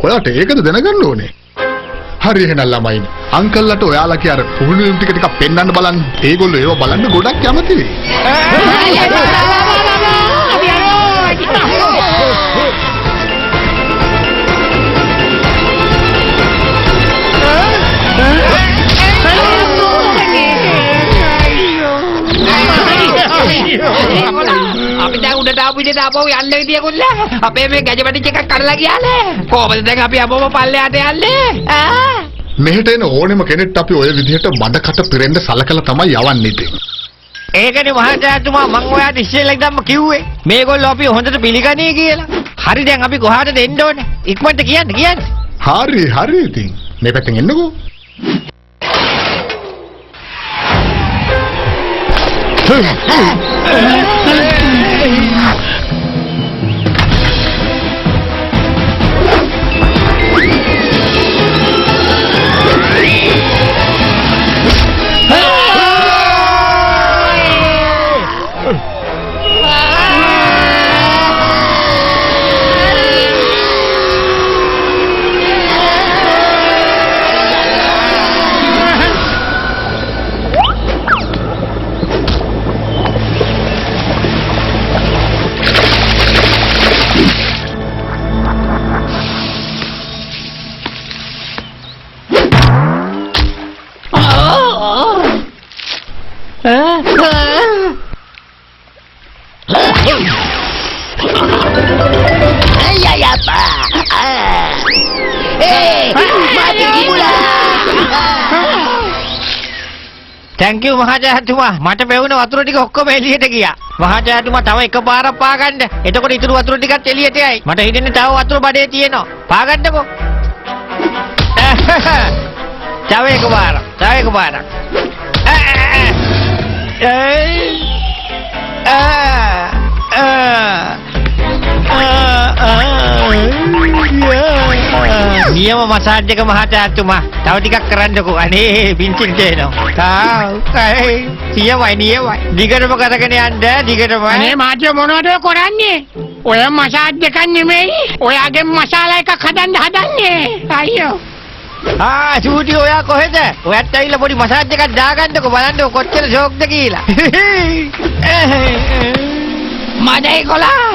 ඔයාට ඒකද දැනගන්න ඕනේ හරි එහෙනම් ළමයිනේ අංකල්ලට ඔයාලගේ අර පුහුණුවීම් ටික පෙන්වන්න බලන්න ඒගොල්ලෝ ඒව බලන්න ගොඩක් කැමති වෙයි අපි දැන් උඩට ආපු විදිහට ආපහු යන්න විදියකුත් නැහැ. අපේ මේ ගැජබටිච් එකක් කඩලා ගියානේ. කොහොමද දැන් අපි අපව පල්ලෙහාට යන්නේ? මෙහෙට එන ඕනෙම කෙනෙක්ට අපි ඔය විදිහට බඩකට පිරෙන්න සලකලා තමයි යවන්නේ ඉතින්. ඒකනේ මහත්තයාතුමා මං ඔයාට ඉස්සෙල්ලා ඉඳන්ම කිව්වේ මේගොල්ලෝ අපි හොඳට පිළිගන්නේ කියලා. හරි දැන් අපි කොහාටද එන්න ඕනේ? ඉක්මනට කියන්න. හරි ඉතින්. මේ පැත්තෙන් එන්නකෝ. Thank you මහත්තයාතුමා මට බැවුන වතුර ටික ඔක්කොම එළියට ගියා මහත්තයාතුමා තව එකපාරක් පාගන්න එතකොට ඉතුරු වතුර ටිකත් එළියට යයි මට හිතෙන්නේ තව වතුර බඩේ තියෙනවා පාගන්නකෝ Tව එක පාරක්. නියම මසාජ් එක මහතාතුමා. තව ටිකක් කරන්නකෝ. අනේ පිංචින් දෙනවා. නියමයි. දිගටම කරගෙන යන්න දිගටම. අනේ මාත්‍යෝ මොනවද ඔය කරන්නේ? ඔය මසාජ් එකක් නෙමෙයි. ඔයාගේ මසාලා එකක් හදන්නේ. අයියෝ. සූටි ඔයා කොහෙද? ඔයත් ඇවිල්ලා පොඩි මසාජ් එකක් දාගන්නකෝ බලන්න කොච්චර ෂෝක්ද කියලා. මඩේ කොලා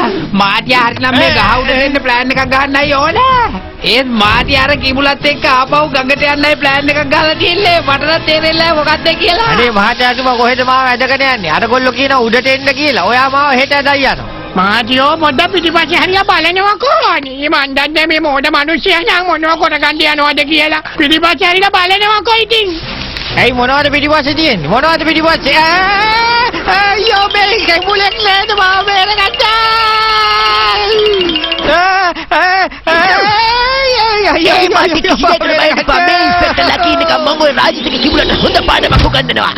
මාටි හරිනම් මේ ගහ උඩ දෙන්න ප්ලෑන් එකක් ගන්නයි ඕනේ. ඒත් මාටි අර කිඹුලත් එක්ක ආපහු ගඟට යන්නයි ප්ලෑන් එකක් ගහලා තියෙන්නේ. මට නම් තේරෙන්නේ නැහැ මොකක්ද කියලා. අනේ මහතාතුමා කොහෙද මාව ඇදගෙන යන්නේ? අරගොල්ලෝ කියන උඩට එන්න කියලා. ඔයා මාව හෙට ඇදයි යනවා. මාතියෝ පොඩ්ඩ පිටිපස්සේ හරියා බලනවකෝ. අනේ මන් දන්නේ මේ මොඩ මිනිස්සයා නම් මොනව කරගන්න යනවද කියලා. පිටිපස්සේ හරියා බලනවකෝ ඉතින්. ඇයි මොනවද පිටිපස්සේ තියෙන්නේ? මොනවද පිටිපස්සේ? අයියෝ මේ කෙඹුලෙක් නේද මාව බේරගත්තා. ඒ මාටි කිසිදෙකට බය එපා. මේ ඉන්ස්පෙක්ටර් ලකීන් එක මම ඔය රාජිතගේ කිඹුලට හොඳ පාඩමක් උගන්වනවා.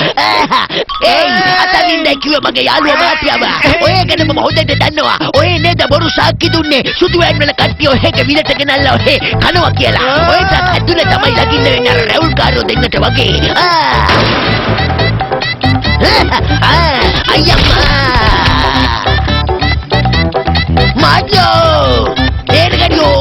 අතනින්ද කිව්ව මගේ යාළුවා මාටියව. ඔය ගැන මම හොඳට දන්නවා. ඔය නේද බොරු සාක්කි දුන්නේ. සුදු වෑන් වල කට්ටිය ඔහෙක විලට ගෙනල්ලා ඔහෙ කනවා කියලා. ඔයත් ඇතුලේ තමයි ලකින්න වෙන්නේ අර රැවුල් කාරෝ දෙන්නට වගේ. අයියම්මා මාටියෝ එරගඩියෝ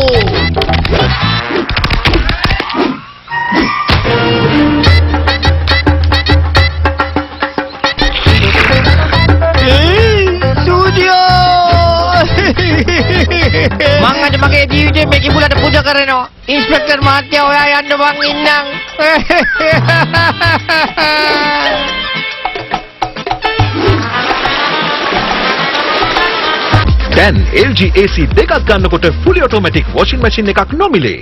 මං අද මගේ ජීවිතේ මේ කිඹුලට පූජා කරනවා. ඉන්ස්පෙක්ටර් මහත්තයා ඔයා යන්න මං ඉන්නම්. දැන් LG AC දෙකක් ගන්නකොට fully automatic washing machine එකක් නොමිලේ.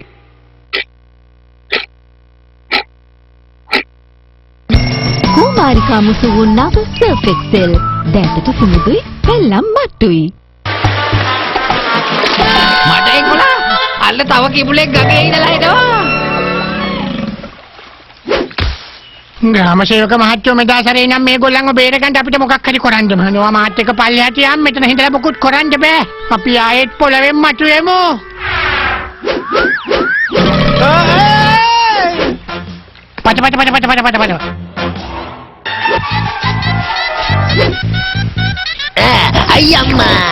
කුමාරිකා මුසු වුණාව සර්ෆ් එක්සෙල්. දැටට සුමුදුයි පෙල්ලම් මට්ටුයි. මඩේ කොලා අල්ල තව කිඹුලෙක් ගඟේ ඉඳලා එනවා. ග්‍රාම සේවක මහත්තයෝ මෙදා සැරේ නම් මේගොල්ලන්ව බේරගන්න අපිට මොකක් හරි කරන්න බෑ. මාත් එක පල්ලෙහාට යම් මෙතන හිඳලා මොකුත් කරන්න බෑ. අපි ආයෙත් පොළවෙන් මතුවෙමු. පට. අයියම්මා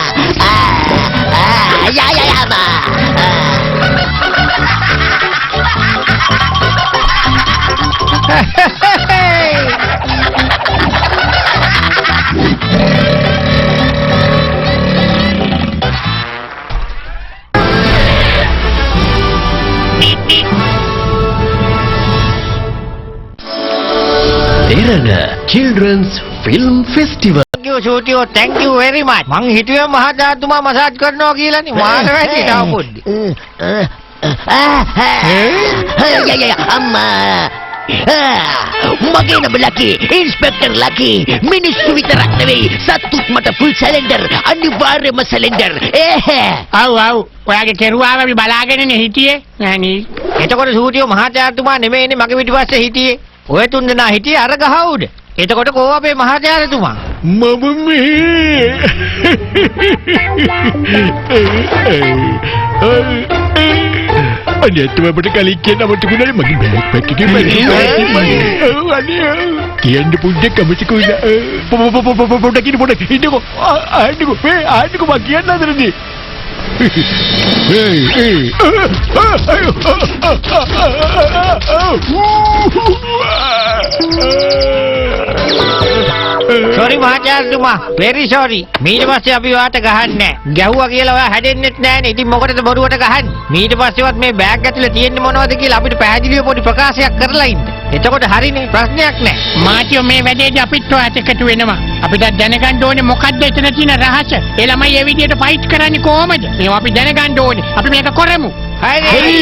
Derana Children's Film Festival. සූටියෝ thank you very much. මං හිතුවේ මහතාතුමා මසාජ් කරනවා කියලානේ. මාර වැඩි තව පොඩ්ඩි. අම්මා මගේ නම ලකී ඉන්ස්පෙක්ටර් ලකී මිනිස්සු විතරක් නෙවෙයි සත්තුත් මට ෆුල් සැලෙන්ඩර් අනිවාර්යයෙන්ම සැලෙන්ඩර් අව් ඔයාගේ කෙරුවාව අපි බලාගෙනනේ හිටියේ නෑනි. එතකොට සූටියෝ මහතාතුමා නෙමෙයිනේ මගේ පිටිපස්සේ හිටියේ. ඔය තුන් දෙනා හිටියේ අර ගහ උඩ. එතකොට කෝ අපේ මහතාතුමා? මම මේ අනේ අපිට කලින් කියන අමතකුණානේ මගේ බෑග් පැක් එකේ අනේ කියන්න පුඩ්ඩක් අමතකුණ පොඩ්ඩක් ඉන්නකෝ ආන්නකෝ මම කියන්න හදන්නේ sorry මහතාතුමා very sorry. ඊට පස්සේ අපි වාට ගහන්නේ නැහැ. ගැහුවා කියලා ඔයා හැදෙන්නෙත් නැහනේ. ඉතින් මොකටද බොරුවට ගහන්නේ? ඊට පස්සේවත් මේ බෑග් ඇතුලේ තියෙන්නේ මොනවද කියලා අපිට පැහැදිලිව පොඩි ප්‍රකාශයක් කරලා ඉන්න. එතකොට හරිනේ ප්‍රශ්නයක් නැහැ. මාතියෝ මේ වැඩේදී අපිත් ඔයාට එකතු වෙනවා. අපිට දැනගන්න ඕනේ මොකක්ද එතන තියෙන රහස. ඒ ළමයි ඒ විදිහට ෆයිට් කරන්නේ කොහමද? ඒවා අපි දැනගන්න ඕනේ. අපි මේක කරමු. හරි.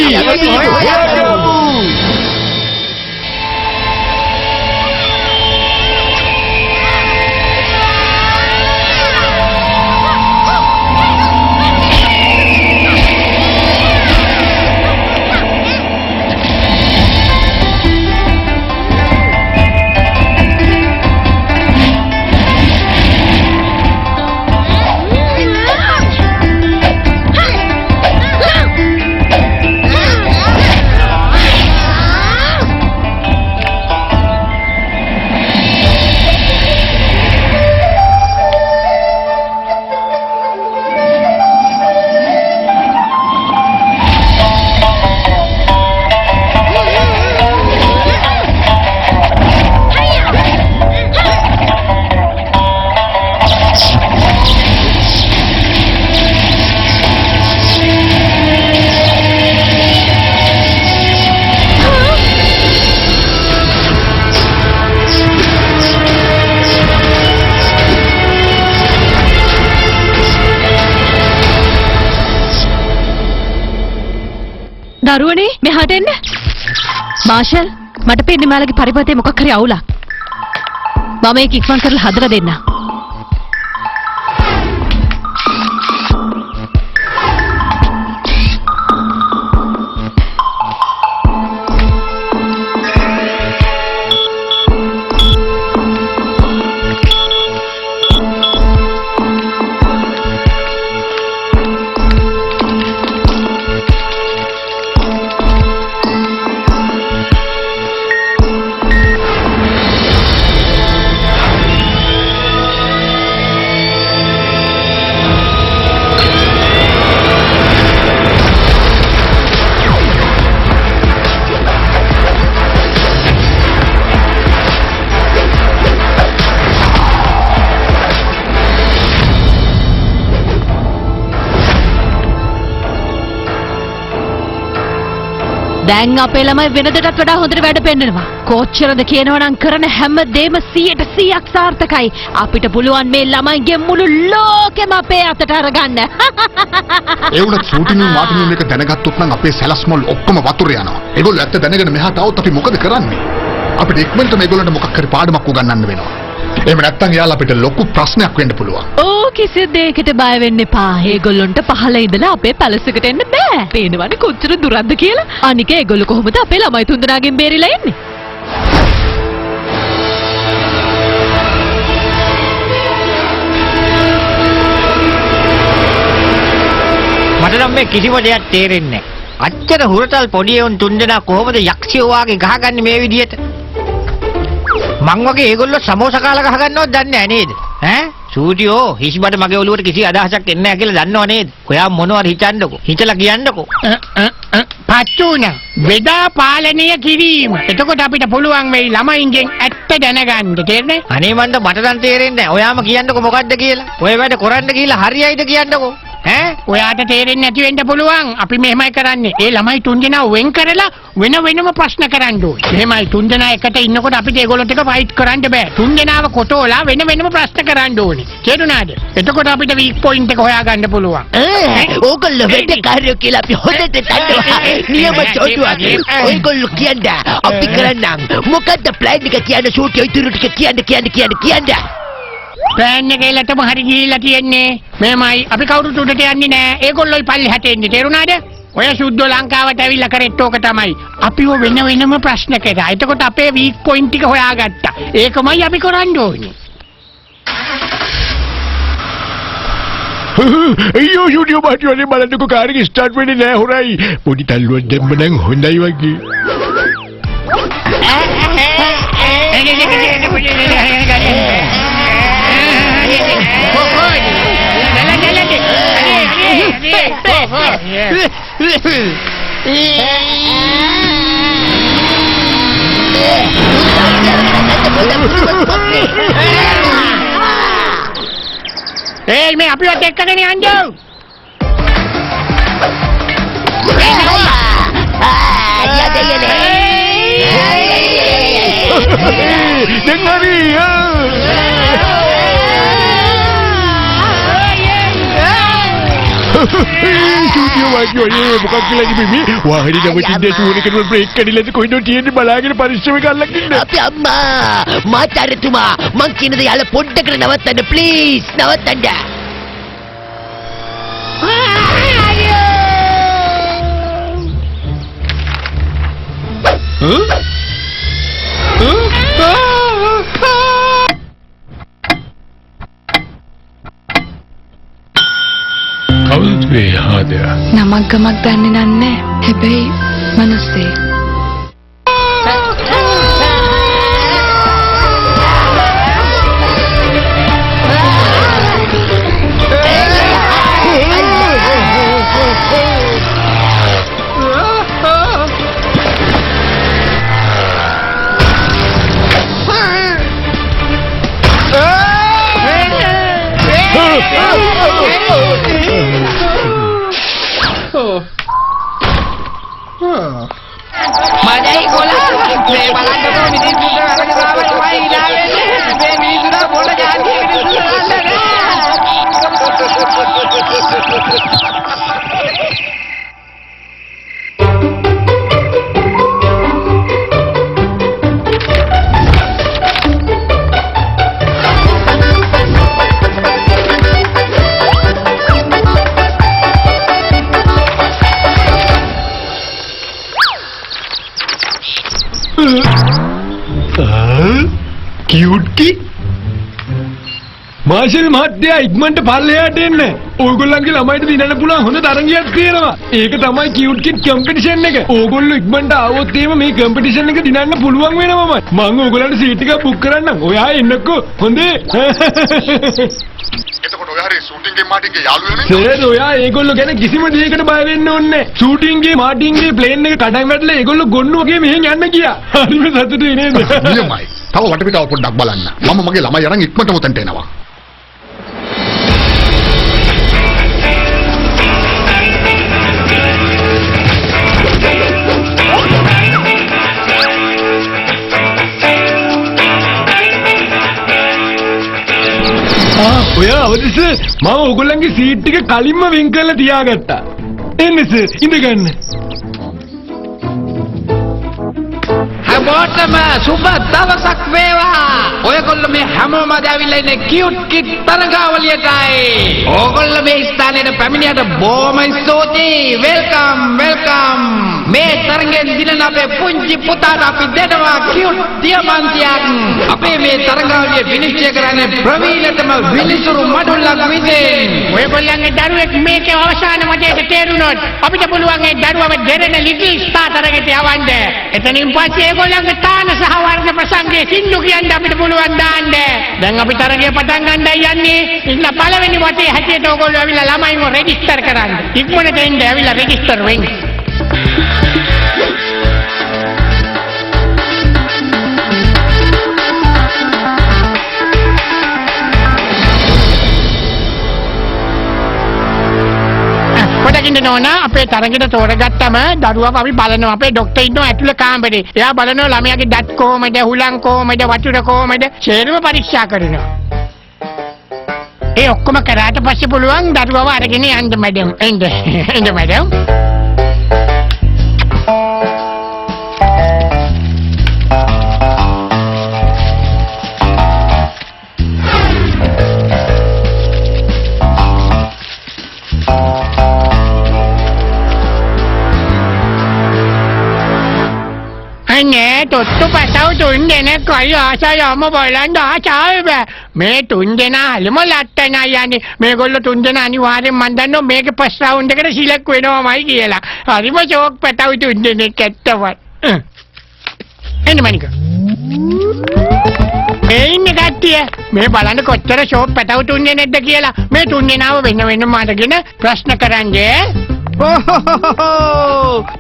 දරුවනේ මෙහාට එන්න. මාෂල් මට පෙන්නේ මාළගේ පරිපතේ මොකක් හරි අවුලක්. මම ඒක ඉක්මන් කරලා හදලා දෙන්න. දැන් අපේ ළමයි වෙනදටත් වඩා හොඳට වැඩ පෙන්නනවා. කොච්චරද කියනවනම් කරන හැම දෙම 100% සාර්ථකයි. අපිට පුළුවන් මේ ළමයිගේ මුළු ලෝකෙම අපේ අතට අරගන්න. ඒ වුණත් ෂූටින් මාටින් එක දැනගත්තොත් නම් අපේ සැලස්මොල් ඔක්කොම වතුර යනවා. ඒගොල්ලෝ ඇත්ත දැනගෙන මෙහාට આવොත් අපි මොකද කරන්නේ? අපිට ඉක්මනට මේගොල්ලන්ට මොකක් හරි පාඩමක් උගන්වන්න වෙනවා. එහෙම නැත්නම් යාළුවා අපිට ලොකු ප්‍රශ්නයක් වෙන්න පුළුවන්. ඕ කිසි දෙයකට බය වෙන්න එපා. ඒගොල්ලන්ට පහළ ඉඳලා අපේ පැලසකට එන්න බෑ. පේනවනේ කොච්චර දුරක්ද කියලා. අනික ඒගොල්ලෝ කොහොමද අපේ ළමයි තුන්දෙනාගෙන් බේරිලා එන්නේ? මට නම් මේ කිසිම දෙයක් තේරෙන්නේ නැහැ. අච්චර හුරතල් පොඩි උන් තුන්දෙනා කොහොමද යක්ෂයෝ වාගේ ගහගන්නේ මේ විදියට? මං වගේ ඒගොල්ලෝ සමෝසා කාලා ගහගන්නවද දන්නේ නැහැ නේද? ඈ? සූටියෝ හිස්බඩ මගේ ඔළුවට කිසි අදහසක් එන්නේ නැහැ කියලා දන්නව නේද? ඔයා මොනවද හිතන්නකෝ? හිතලා කියන්නකෝ. පච්චුන බෙදා පාලනය කිරීම. එතකොට අපිට පුළුවන් වෙයි ළමයින්ගෙන් ඇත්ත දැනගන්න. තේරෙන්නේ? අනේ මන්ද මට නම් තේරෙන්නේ නැහැ. ඔයාම කියන්නකෝ මොකද්ද කියලා. ඔය වැඩ කරන්න ගිහලා හරියයිද කියන්නකෝ. ඈ ඔයාට තේරෙන්නේ නැති වෙන්න පුළුවන්. අපි මෙහෙමයි කරන්නේ. ඒ ළමයි තුන්දෙනා වෙන් කරලා වෙනම ප්‍රශ්න කරන්න ඕනේ. එහෙමයි තුන්දෙනා එකට ඉන්නකොට අපිට ඒගොල්ලොත් එක ෆයිට් කරන්න බෑ. තුන්දෙනාව කොටෝලා වෙනම ප්‍රශ්න කරන්න ඕනේ. තේරුණාද? එතකොට අපිට වීක් පොයින්ට් එක හොයාගන්න පුළුවන්. ඕගොල්ලෝ වැඩකාරයෝ කියලා අපි හොඳට දන්නවා. නියම චෝටුවගේ. ඔයගොල්ලෝ කියන්න අපි කරන්නම්. මොකද්ද ප්ලෑන් එක කියන්න ෂූට් ඉතුරු ටික කියන්න. ප්ලෑන් එක එලටම හරි ගිහිල්ලා තියෙන්නේ. මෙහෙමයි අපි කවුරුත් උඩට යන්නේ නෑ. ඒගොල්ලෝයි පල්ලෙහාට එන්නේ. තේරුණාද? ඔය සුද්ධෝ ලංකාවට ඇවිල්ලා කරෙත් ඕක තමයි. අපිව වෙනම ප්‍රශ්න කරා. එතකොට අපේ වීක් පොයින්ට් ටික හොයාගත්තා. ඒකමයි අපි කරන්න ඕනේ. අයියෝ ෂූටියෝ මාටියෝනේ බලන්නකෝ කාර් එක ස්ටාර්ට් වෙන්නේ නැහැ හොරයි. පොඩි තල්ලුවක් දැම්ම නම් හොඳයි වගේ. ඒ මේ අපිවත් එක්කගෙන යන්න. දැන් හරි. ෂූටියෝ මාටියෝනේ මොකක් කියලා ඉබේ වාහනේ නවතින්න ටූර් එකට බ්‍රේක් කඩිලාද කොයින්ද තියෙන්නේ බලාගෙන පරිස්සමෙන් අල්ලන් ඉන්න. අපි අම්මා මාචාරතුමා මං කියන දේ යාළ පොඩ්ඩකට නවත්තන්න ප්ලීස් නවත්තන්න. කවුද මේ ආදයා? නමක් ගමක් දන්නේ නැහැ. හැබැයි මනසේ මඩයි කොලා මේ බලන්නකෝ මිනිස්සු අරගෙන ආවයි වයි ඉලාවෙන්නේ මේ මිනිස්සුලා මොන જાතියකට ඉස්සරහට මාෂල් මහත්තයා ඉක්මනට පල්ලෙහාට එන්න. ඕගොල්ලන්ගේ ළමයිට දිනන්න පුළුවන් හොඳ තරගයක් තියෙනවා. ඒක තමයි කියුට් කිඩ් කම්පිටිෂන් එක. ඕගොල්ලෝ ඉක්මනට ආවොත් එහෙම මේ කම්පිටිෂන් එක දිනන්න පුළුවන් වෙනවා. මම ඕගොල්ලන්ට සීට් එකක් බුක් කරන්නම්. ඔයා එන්නකෝ. හොඳේ. එතකොට ඔය හරිය ෂූටින්ග් ගේ මාටින්ග් ගේ යාළුවෝ නෙමෙයි. සර් ඔයා ඒගොල්ලෝ ගැන කිසිම දෙයකට බය වෙන්න ඕනේ නැහැ. ෂූටින්ග් ගේ මාටින්ග් ගේ ප්ලේන් එක කඩන් වැටලා ඒගොල්ලෝ ගොන්නු වගේ මෙහෙන් යන්න ගියා. හරිම සතුටුයි නේද? නියමයි. තව වටපිටාව පොඩ්ඩක් බලන්න. මම මගේ ළමයි අරන් ඉක්මනටම උතන්ට එනවා. ඔයා අවදි සර් මම ඕගොල්ලන්ගේ සීට් එක කලින්ම වෙන් කරලා තියාගත්තා. එන්න සර් ඉඳගන්න. හැමෝටම සුබ දවසක් වේවා. ඔයගොල්ලෝ මේ හැමෝම ඇවිල්ලා ඉන්නේ කියුට් කිඩ් තරගාවලියටයි. ඕගොල්ලෝ මේ ස්ථානයට පැමිණියට බොහොම ස්තුතියි. Welcome welcome. මේ තරගෙන් දිනන අපේ පුංචි පුතාට අපි දෙනවා කියුට් දියමන්තියක්. අපේ මේ තරගාවලිය විනිශ්චය කරන්නේ ප්‍රවීණතම විනිසුරු මඩුල්ලක් විසින්. ඔයගොල්ලන්ගේ දරුවෙක් මේකේ අවසාන වටේට තේරුණොත් අපිට පුළුවන් ඒ දරුවව දෙරණ ලිටිල් ස්ටාර් තරගෙට යවන්න. එතනින් පස්සේ ඒගොල්ලන්ගේ තාන සහ වර්ණ ප්‍රසංගයේ සින්දු කියන්න අපිට පුළුවන් දාන්න. දැන් අපි තරගය පටන් ගන්නයි යන්නේ. ඉන්න පළවෙනි වටේ හැටියට ඕගොල්ලෝ ඇවිල්ලා ළමයින්ව රෙජිස්ටර් කරන්න. ඉක්මනට එන්න ඇවිල්ලා රෙජිස්ටර් වෙන්න. පොඩකින් නෝනා අපේ තරගෙට තෝරගත්තම දරුවව අපි බලනවා. අපේ ડોක්ටර් ඉන්නවා ඇතුළේ කාමරේ. එයා බලනවා ළමයාගේ දත් කොහමද, හුලං කොහමද, වතුර කොහමද, සේරම පරීක්ෂා කරනවා. ඒ ඔක්කොම කරාට පස්සේ පුළුවන් දරුවව අරගෙන යන්න මැඩම්. එන්න මැඩම්. තොත්තු පසව තුන් දෙනෙක්වයි ආසයම බලන්න ආසාව. මේ තුන් දෙනා හලිම ලට්ටනයි යන්නේ. මේගොල්ලෝ තුන් දෙනා අනිවාර්යෙන් මන් දන්නවා මේකේ ෆස්ට් රවුන්ඩ් එකට සිලෙක්ට් වෙනවමයි කියලා. හරිම ෂෝක් පැටව තුන් දෙනෙක් ඇත්තවත්. එන්න මනික. මේ ඉන්නේ කට්ටිය. මේ බලන්න කොච්චර ෂෝක් පැටව තුන් දෙනෙක්ද කියලා. මේ තුන් දෙනාව වෙන වෙනම අරගෙන ප්‍රශ්න කරන්නේ.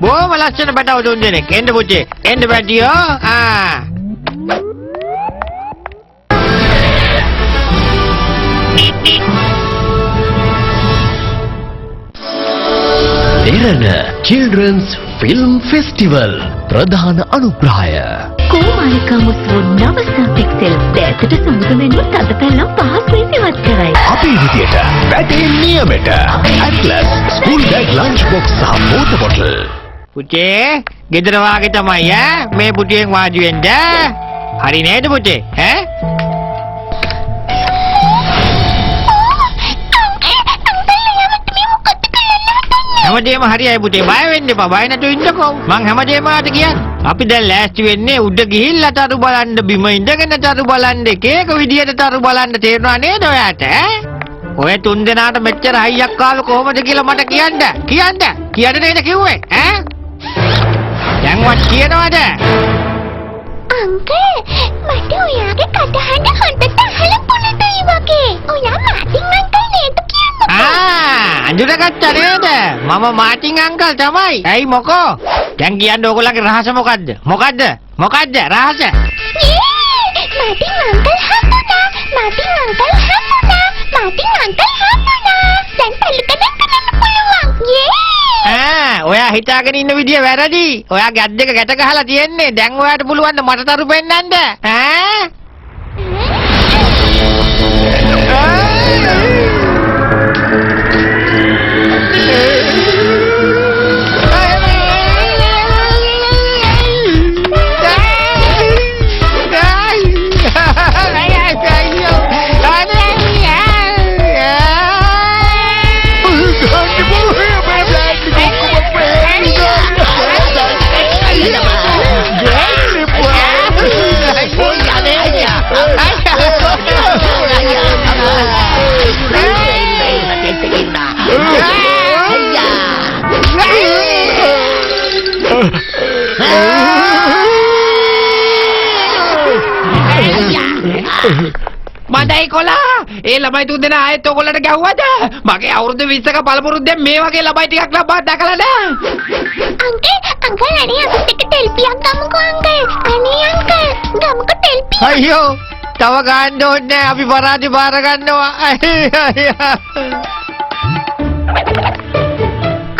බොහොම ලස්සන පැටව තුන් දෙනෙක්. එන්න පුතේ. එන්න පැටියෝ. දෙරණ චිල්ඩ්‍රන්ස් ෆිල්ම් ෆෙස්ටිවල් ප්‍රධාන අනුග්‍රහය කුමාරිකා මුස්ලිම් නවසා පික්සෙල් දැසට සමුගමෙන්ම තද පැල්ලම් පහසුවෙන් ඉවත් කරයි. අපේ විදියට වැඩේ නියමෙට Atlas school bag lunch box සහ වෝටර් බොටල්. පුතේ ගෙදර වාගේ තමයි මේ පුටියෙන් වාඩි වෙන්න. හරි නේද පුතේ? හැමදේම හරියයි පුතේ. බය වෙන්න එපා. බය නැතුව ඉන්නකෝ. මං හැමදේම ආට කියන්නේ. අපි දැන් ලෑස්ති වෙන්නේ උඩ ගිහිල්ලා තරු බලන්න, බිම ඉඳගෙන තරු බලන්න, එක එක විදියට තරු බලන්න. තේරුණා නේද ඔයාට? ඔය තුන් දෙනාට මෙච්චර හයියක් ආව කොහොමද කියලා මට කියන්න. කියන්න නේද කිව්වේ? දැන්වත් කියනවද? අංකල් මට ඔයාගේ කටහඬ හොඳට අහලා පුරුදුයි වගේ. ඔයා මාටින් අංකල් නේද කියන්නේ? අඳුරගත්තා නේද? මම මාටින් අංකල් තමයි. ඇයි මොකෝ? දැන් කියන්න ඕගොල්ලන්ගේ රහස මොකද්ද? මොකද්ද රහස? මාටින් අංකල් හම්බුණා. දැන් පල්ලිකඩ කරන්න පුළුවන්. ඔයා හිතාගෙන ඉන්න විදිය වැරදි. ඔයාගේ අත් දෙක ගැට ගහලා තියෙන්නේ. දැන් ඔයාට පුළුවන් මට තරු පෙන්නන්න. මඩයි කොලා ඒ ළමයි තුන් දෙනා ආයෙත් ඔයගොල්ලන්ට ගැහුවද මගේ අවුරුදු 20ක පළපුරුද්දෙන් මේ වගේ ළමයි ටිකක් ලබා දැකලා නෑ අංකල් අනේ අපිට තෙල්පියක් ගමුකෝ අංකල් අනේ අංකල් ගමුකෝ තෙල්පිය අයියෝ තව ගන්න ඕනේ නැහැ. අපි පරාදි බාර ගන්නවා.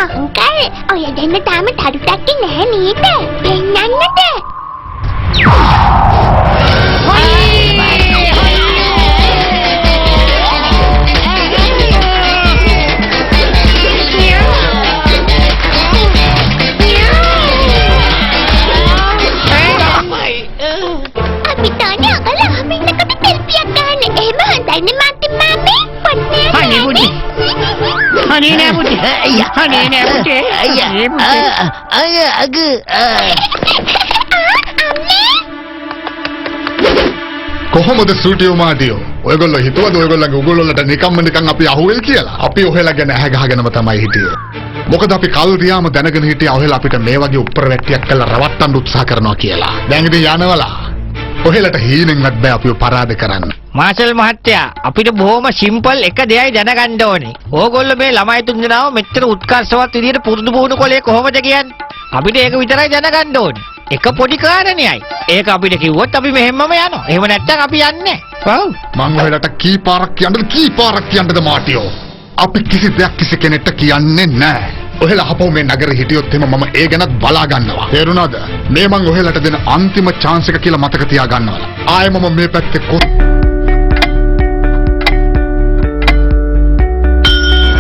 අංකල් ඔය දෙන්න තාම තඩු ටක්කේ නැහැ නේද පෙන්නන්නද Honey, කොහොමද සූටියෝ මාටියෝ ඔයගොල්ලෝ හිතුවද ඔයගොල්ලන්ගේ උගුල්වලට නිකන් අපි අහුවෙල් කියලා අපි ඔහෙලා ගැන ඇහැ ගහගෙනම තමයි හිටියේ මොකද අපි කල් දියාම දැනගෙන හිටියා ඔහෙලා අපිට මේ වගේ උප්පරවැට්ටියක් කරලා රවට්ටන්න උත්සාහ කරනවා කියලා දැන් ඉතින් යනවලා ඔහෙලට හීනෙන්වත් බෑ අපිව පරාද කරන්න මාෂල් මහත්තයා අපිට බොහොම සිම්පල් එක දෙයයි දැනගන්න ඕනේ. ඕගොල්ලෝ මේ ළමයි තුන්දෙනාව මෙච්චර උත්කර්ෂවත් විදියට පුරුදු පුහුණු කළේ කොහොමද කියන්නේ? අපිට ඒක විතරයි දැනගන්න ඕනේ. එක පොඩි කාරණේයි. ඒක අපිට කිව්වොත් අපි මෙහෙමම යනවා. එහෙම නැත්නම් අපි යන්නේ නැහැ. ඔව්. මං ඔහෙලට කී පාරක් කියන්නද මාටියෝ? අපි කිසි දෙයක් කිසි කෙනෙක්ට කියන්නේ නැහැ. ඔහෙලා අපෝ මේ නගරේ හිටියොත් එම මම ඒ ගැනත් බලා ගන්නවා. තේරුණාද? මේ මං ඔහෙලට දෙන අන්තිම chance එක කියලා මතක තියා ගන්නවා. ආයෙ මම මේ පැත්තේ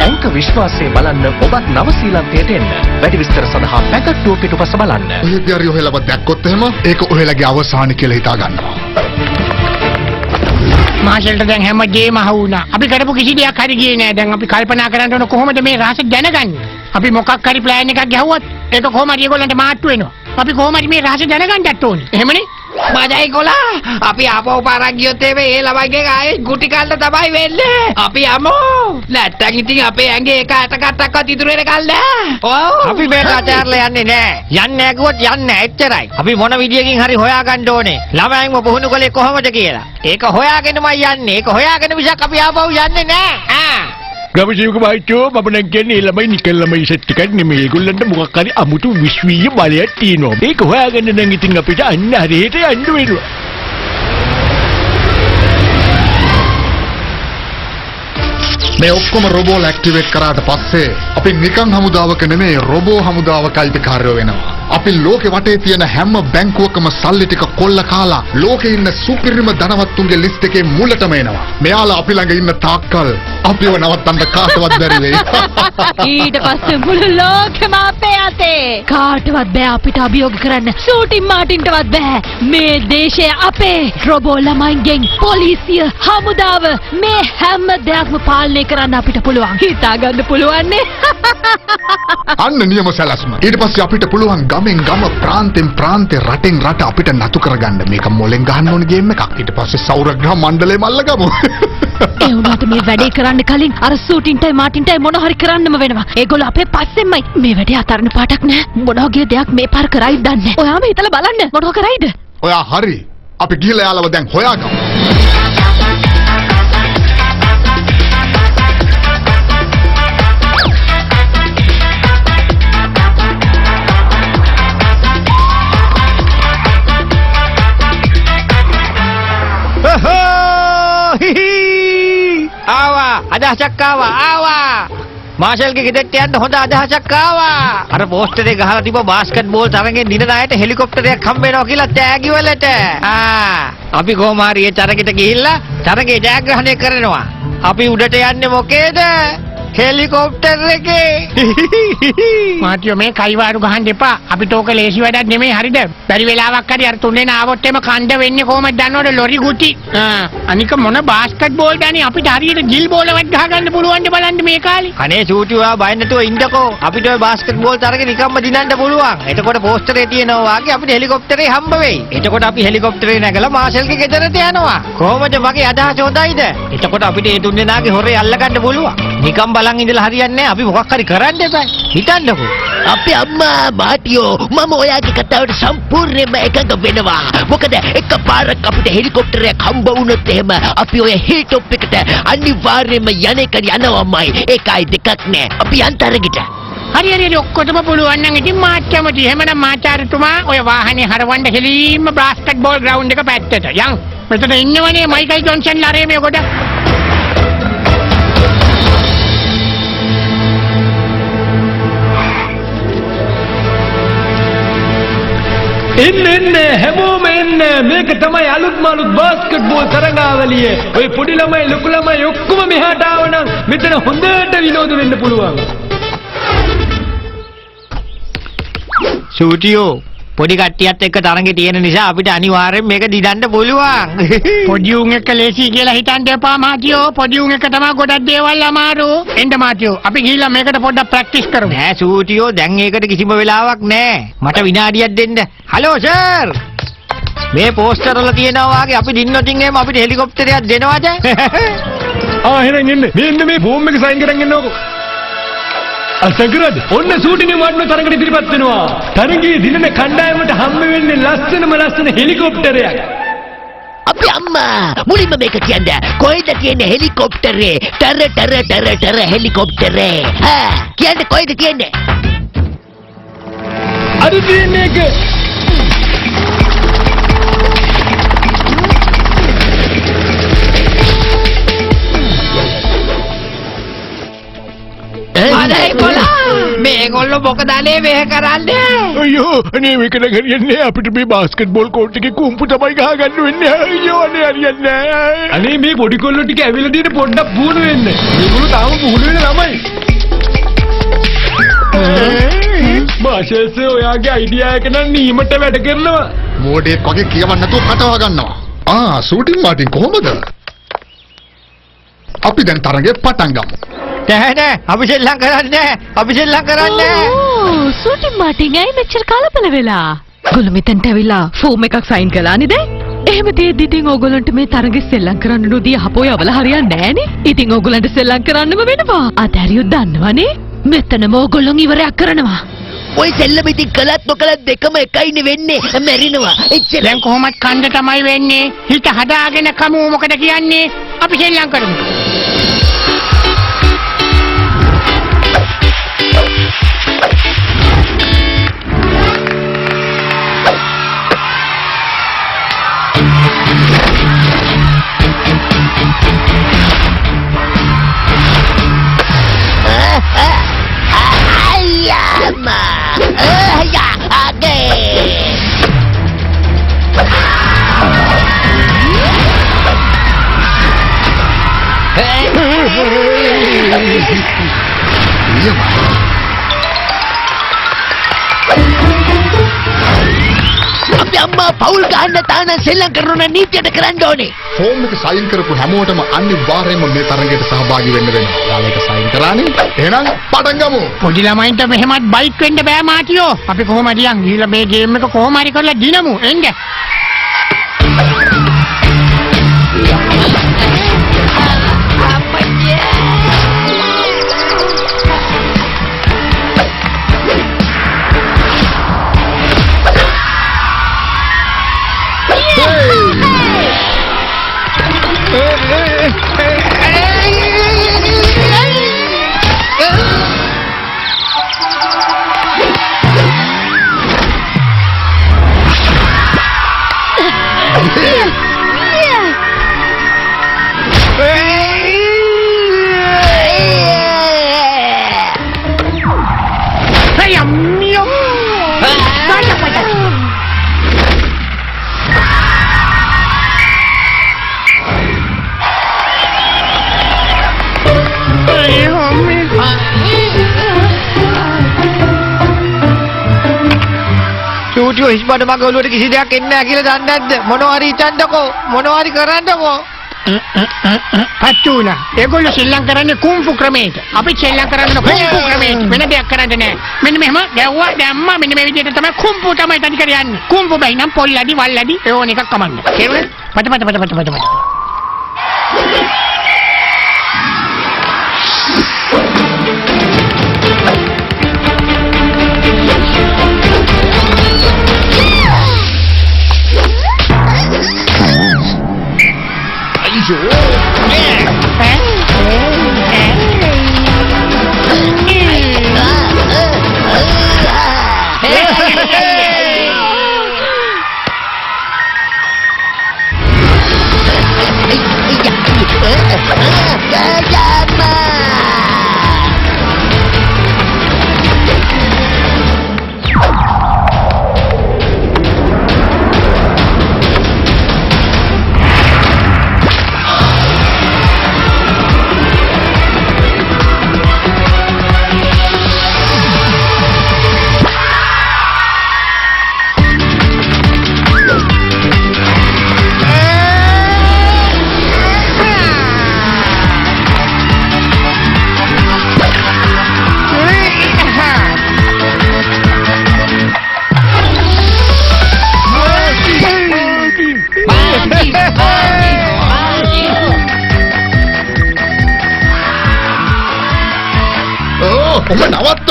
ඇංක විශ්වාසයේ බලන්න ඔබත් නව ශ්‍රීලන්තයට එන්න. වැඩි විස්තර සඳහා පැකට්ටුව පිටුපස බලන්න. ඔහෙදී හරි ඔහෙලව දැක්කොත් එහෙම ඒක ඔහෙලගේ අවසාන කියලා හිතා ගන්නවා. මාෂල්ට දැන් හැමදේම අහු වුණා. අපි කරපු කිසි දෙයක් හරි ගියේ නෑ. දැන් අපි කල්පනා කරන්න ඕන කොහොමද මේ රහස දැනගන්නේ? අපි මොකක් හරි ප්ලෑන් එකක් ගැහුවොත් ඒක කොහොම හරි ඒගොල්ලන්ට මාට්ටු වෙනවා. අපි කොහොම හරි මේ රහස දැනගන්නත් ඕනේ. එහෙමනේ? මඩයි කොලා අපි ආපහු පාරක් ගියොත් ඒ ළමයිගේ ආයේ ගුටි කන්න තමයි වෙන්නේ. අපි යමු. නැත්තම් ඉතින් අපේ ඇඟේ එක ඇටකටක්වත් ඉතුරු වෙනකල් නෑ. ඔව්. අපි මේක අතහැරලා යන්නේ නැහැ. යන්නේ නැහැ කිව්වොත් යන්නේ නැහැ. එච්චරයි. අපි මොන විදියකින් හරි හොයාගන්න ඕනේ. ළමයින්ව පුහුණු කළේ කොහොමද කියලා. ඒක හොයාගෙනමයි යන්නේ. ඒක හොයාගෙන මිසක් අපි ආපහු යන්නේ නැහැ. ගමජීවක මහත්තයෝ මම නම් කියන්නේ ළමයි නිකන් ළමයි සෙට් එකක් නෙමෙයි. ඒගොල්ලන්ට මොකක් හරි අමුතු විශ්වීය බලයක් තියෙනවා. ඒක හොයාගන්න නම් ඉතින් අපිට අන්න හරියට යන්න වෙනවා. මේ ඔක්කොම රොබෝල ඇක්ටිවේට් කරාට පස්සේ අපි නිකන් හමුදාවක නෙමෙයි රොබෝ හමුදාවක අයිතිකාරයෝ වෙනවා. අපි ලෝකෙ වටේ තියෙන හැම බැංකුවකම සල්ලි ටික කොල්ල කාලා ලෝකේ ඉන්න සුපිරිම ධනවත්තුන්ගේ ලිස්ට් එකේ මුලටම එනවා. මෙයාලා අපි ළඟ ඉන්න තාක්කල් අපිව නවත්තන්න කාටවත් බැරි වෙයි. ඊට පස්සේ මුළු ලෝකෙම අපේ අතේ. කාටවත් බෑ අපිට අභියෝග කරන්න. ෂූටින් මාටින්ටවත් බෑ. මේ දේශය අපේ. රොබෝ ළමයින්ගෙන් පොලිසිය, හමුදාව මේ හැම දෙයක්ම පාලනය කරන්න අපිට පුළුවන්. හිතා ගන්න පුළුවන් නේ. අන්න නියම සැලැස්ම. ඊට පස්සේ අපිට පුළුවන් ගමෙන් ගම ප්‍රාන්තෙන් ප්‍රාන්තේ රටෙන් රට අපිට නතු කරගන්න. මේක මොලෙන් ගහන්න ඕන ගේම් එකක්. ඊට පස්සේ සෞරග්‍රහ මණ්ඩලය මල්ලගමු. ඒ වුණාට මේ වැඩේ කරන්න කලින් අර සූටින්ටයි මාටින්ටයි මොන හරි කරන්නම වෙනවා. ඒගොල්ලෝ අපේ පස්සෙන්මයි. මේ වැඩේ අතරන පාටක් නෑ. මොන වගේ දෙයක් මේ පාර කරයිද දන්නේ. ඔයාම හිතලා බලන්න මොනව කරයිද? ඔයා හරි. අපි ගිහලා යාළුවා දැන් හොයාගමු. ආවා අදහසක් ආවා මාෂල්ගේ ගෙදරට යන්න හොඳ අදහසක් ආවා අර පෝස්ටරේ ගහලා තිබ්බ බාස්කට් බෝල් තරගෙන් දිනන අයට හෙලිකොප්ටරයක් හම්බ වෙනවා කියලා තෑගි වලට අපි කොහොම හරි ඒ තරගෙට ගිහිල්ලා තරගේ ජයග්‍රහණය කරනවා අපි උඩට යන්නේ මොකේද හෙලිකොප්ටර් එකේ මාටියෝ මේ කයිවාරු ගහන්න එපා. අපිට ඕක ලේසි වැඩක් නෙමෙයි හරිද? බැරි වෙලාවක් හරි අර තුන්දෙනා ආවොත් එම කණ්ඩ වෙන්නේ කොහොමද දන්නවද? ලොරි ගුටි. අනික මොන බාස්කට් බෝල් දන්නේ අපිට හරියට ජිල් බෝලවත් ගහ ගන්න පුළුවන් ද බලන්න මේ කාලේ. අනේ චූටි ඔයා බය නැතුව ඉන්නකෝ. අපිට ඔය බාස්කට් බෝල් තරගේ නිකම්ම දිනන්න පුළුවන්. එතකොට පෝස්ටරේ තියෙනවා වගේ අපිට හෙලිකොප්ටරේ හම්බ වෙයි. එතකොට අපි හෙලිකොප්ටරේ නැගලා මාෂල්ගේ ගෙදරට යනවා. කොහොමද මගේ අදහස හොඳයිද? එතකොට අපිට මේ තුන්දෙනාගේ හොරේ අල්ල ගන්න පුළුවන්. නිකම් බලන් ඉඳලා හරියන්නේ නැහැ. අපි මොකක් හරි කරන්න එපා. හිතන්නකෝ. අපේ අම්මා මාටියෝ මම ඔයාගේ කතාවට සම්පූර්ණයෙන්ම එකඟ වෙනවා. මොකද එකපාරක් අපිට හෙලිකොප්ටරයක් හම්බ වුණොත් එහෙම අපි ඔය හිල් টොප් එකට අනිවාර්යයෙන්ම යන එක යනවාමයි. ඒකයි දෙකක් නෑ. අපි යන්තරගෙට. හරි හරි ඔක්කොටම පුළුවන් නම් ඉතින් මාච්චමටි. එහෙමනම් මාචාරතුමා ඔය වාහනේ හරවන්න හෙලීම බාස්කට් බෝල් ග්‍රවුන්ඩ් එක පැත්තට. යන්. මෙතන ඉන්නවනේ මයිකල් ජොන්සන් ලාරේ මේ කොට. එන්න හැමෝම එන්න මේක තමයි අලුත්ම අලුත් බාස්කට් බෝල් තරඟාවලිය. ඔය පොඩි ළමයි ලොකු ළමයි ඔක්කොම මෙහාට ආවනම් මෙතන හොඳට විනෝද වෙන්න පුළුවන්. සූටියෝ පොඩි කට්ටියත් එක්ක තරඟේ තියෙන නිසා අපිට අනිවාර්යෙන් මේක දිදන්න පුළුවන්. පොඩි උන් එක්ක ලේසි කියලා හිතන්න එපා මාතියෝ. පොඩි උන් එක්ක තමයි ගොඩක් දේවල් අමාරු. එන්න මාතියෝ අපි ගිහිල්ලා මේකට පොඩ්ඩක් ප්‍රැක්ටිස් කරමු. නෑ සූටියෝ දැන් ඒකට කිසිම වෙලාවක් නෑ. මට විනාඩියක් දෙන්න. Hello sir. මේ පෝස්ටර් වල තියෙනවා වාගේ අපි දින්නොතින් එහෙම අපිට හෙලිකොප්ටරයක් දෙනවද? එහෙනම් එන්න. මෙන්න මේ ෆෝම් එක සයින් කරන් එන්නකෝ. අසගරද ඔන්න ෂූටින් වඩන තරඟට ඉදිරිපත් වෙනවා. තරඟයේ දිනන කණ්ඩායමට හම්බ වෙන්නේ ලස්සන හෙලිකොප්ටරයක්. අපේ අම්මා මුලින්ම මේක කියන්නේ කොහෙද තියෙන හෙලිකොප්ටරේ? ටර හෙලිකොප්ටරේ. කියන්නේ කොහෙද තියෙන්නේ? අර තියෙන එක. මඩේකොලා මේගොල්ලෝ මොකද අනේ මෙහෙ කරන්නේ? අයියෝ අනේ මේක නම් හරියන්නේ නැහැ. අපිට මේ බාස්කට් බෝල් කෝට් එකේ කුම්පු තමයි ගහගන්න වෙන්නේ. අයියෝ අනේ හරියන්නේ නැහැ. අනේ මේ පොඩි කොල්ලෝ ටික ඇවිල්ලා තියෙන පොඩ්ඩක් පුහුණු වෙන්න. මේගොල්ලෝ තාම පුහුණු වෙන ළමයි. මාෂල්ස් ඔයාගේ අයිඩියා එක නම් නීමට වැඩ කරනවා. මෝඩෙක් වගේ කියවන්න නැතුව කටවා ගන්නවා. ෂූටින් මාටින් කොහමද? අපි දැන් තරඟේ පටන් ගමු. නෑ අපි සෙල්ලම් කරන්නේ. අපි සෙල්ලම් කරන්නේ. ඕ සූටින් මාටින් ඇයි මෙච්චර කලබල වෙලා? ගොල්ලෝ මෙතනට ඇවිල්ලා ෆෝම් එකක් සයින් කළානේ දැන්. එහෙම තියෙද්දි ඉතින් ඕගොල්ලන්ට මේ තරගෙ සෙල්ලම් කරන්න නොදී අපෝ යවල හරියන්නේ නෑනේ. ඉතින් ඕගොල්ලන්ට සෙල්ලම් කරන්නම වෙනවා. අතහැරියොත් දන්නවනේ. මෙතනම ඕගොල්ලෝ ඉවරයක් කරනවා. ඔය සෙල්ලම ඉතින් කළත් නොකළත් දෙකම එකයිනේ වෙන්නේ. මැරිනවා. එච්චර. දැන් කොහොමත් කණ්ඩ තමයි වෙන්නේ. හිත හදාගෙන කමු මොකද කියන්නේ? අපි සෙල්ලම් කරමු. අපේ අම්මා පවුල් ගහන්න තාන සෙල්ලම් කරන නීතියට කරන්න ඕනේ. ෆෝම් එක සයින් කරපු හැමෝටම අනිවාර්යයෙන්ම මේ තරඟයට සහභාගී වෙන්න වෙනවා. ඔයාලා ඒක සයින් කරානේ. එහෙනම් පටන් ගමු. පොඩි ළමයින්ට මෙහෙමත් බයික් වෙන්න බෑ මාතියෝ. අපි කොහොම හරියන් ගිහිල්ලා මේ ගේම් එක කොහොම හරි කරලා දිනමු. එන්න. සූටියෝ හිස්බඩ මගේ ඔළුවට කිසි දෙයක් එන්නේ නැහැ කියලා දන්නේ නැද්ද? මොනවා හරි හිතන්නකෝ. මොනවා හරි කරන්නකෝ. පච්චුනා ඒගොල්ලෝ ශ්‍රී කරන්නේ කුම්ෆු ක්‍රමයට. අපි ශ්‍රී කරන්නේ කුම්ෆු ක්‍රමයට. වෙන දෙයක් කරන්නේ නැහැ. මෙන්න මෙහෙම ගැව්වා දැම්මා මෙන්න මේ විදිහට තමයි කුම්ෆු තමයි තනි කර යන්නේ. කුම්ෆු බයි නම් පොල්ලඩි වල්ලඩි ඒ ඕන එකක් කමන්න. තේරුණාද? පට.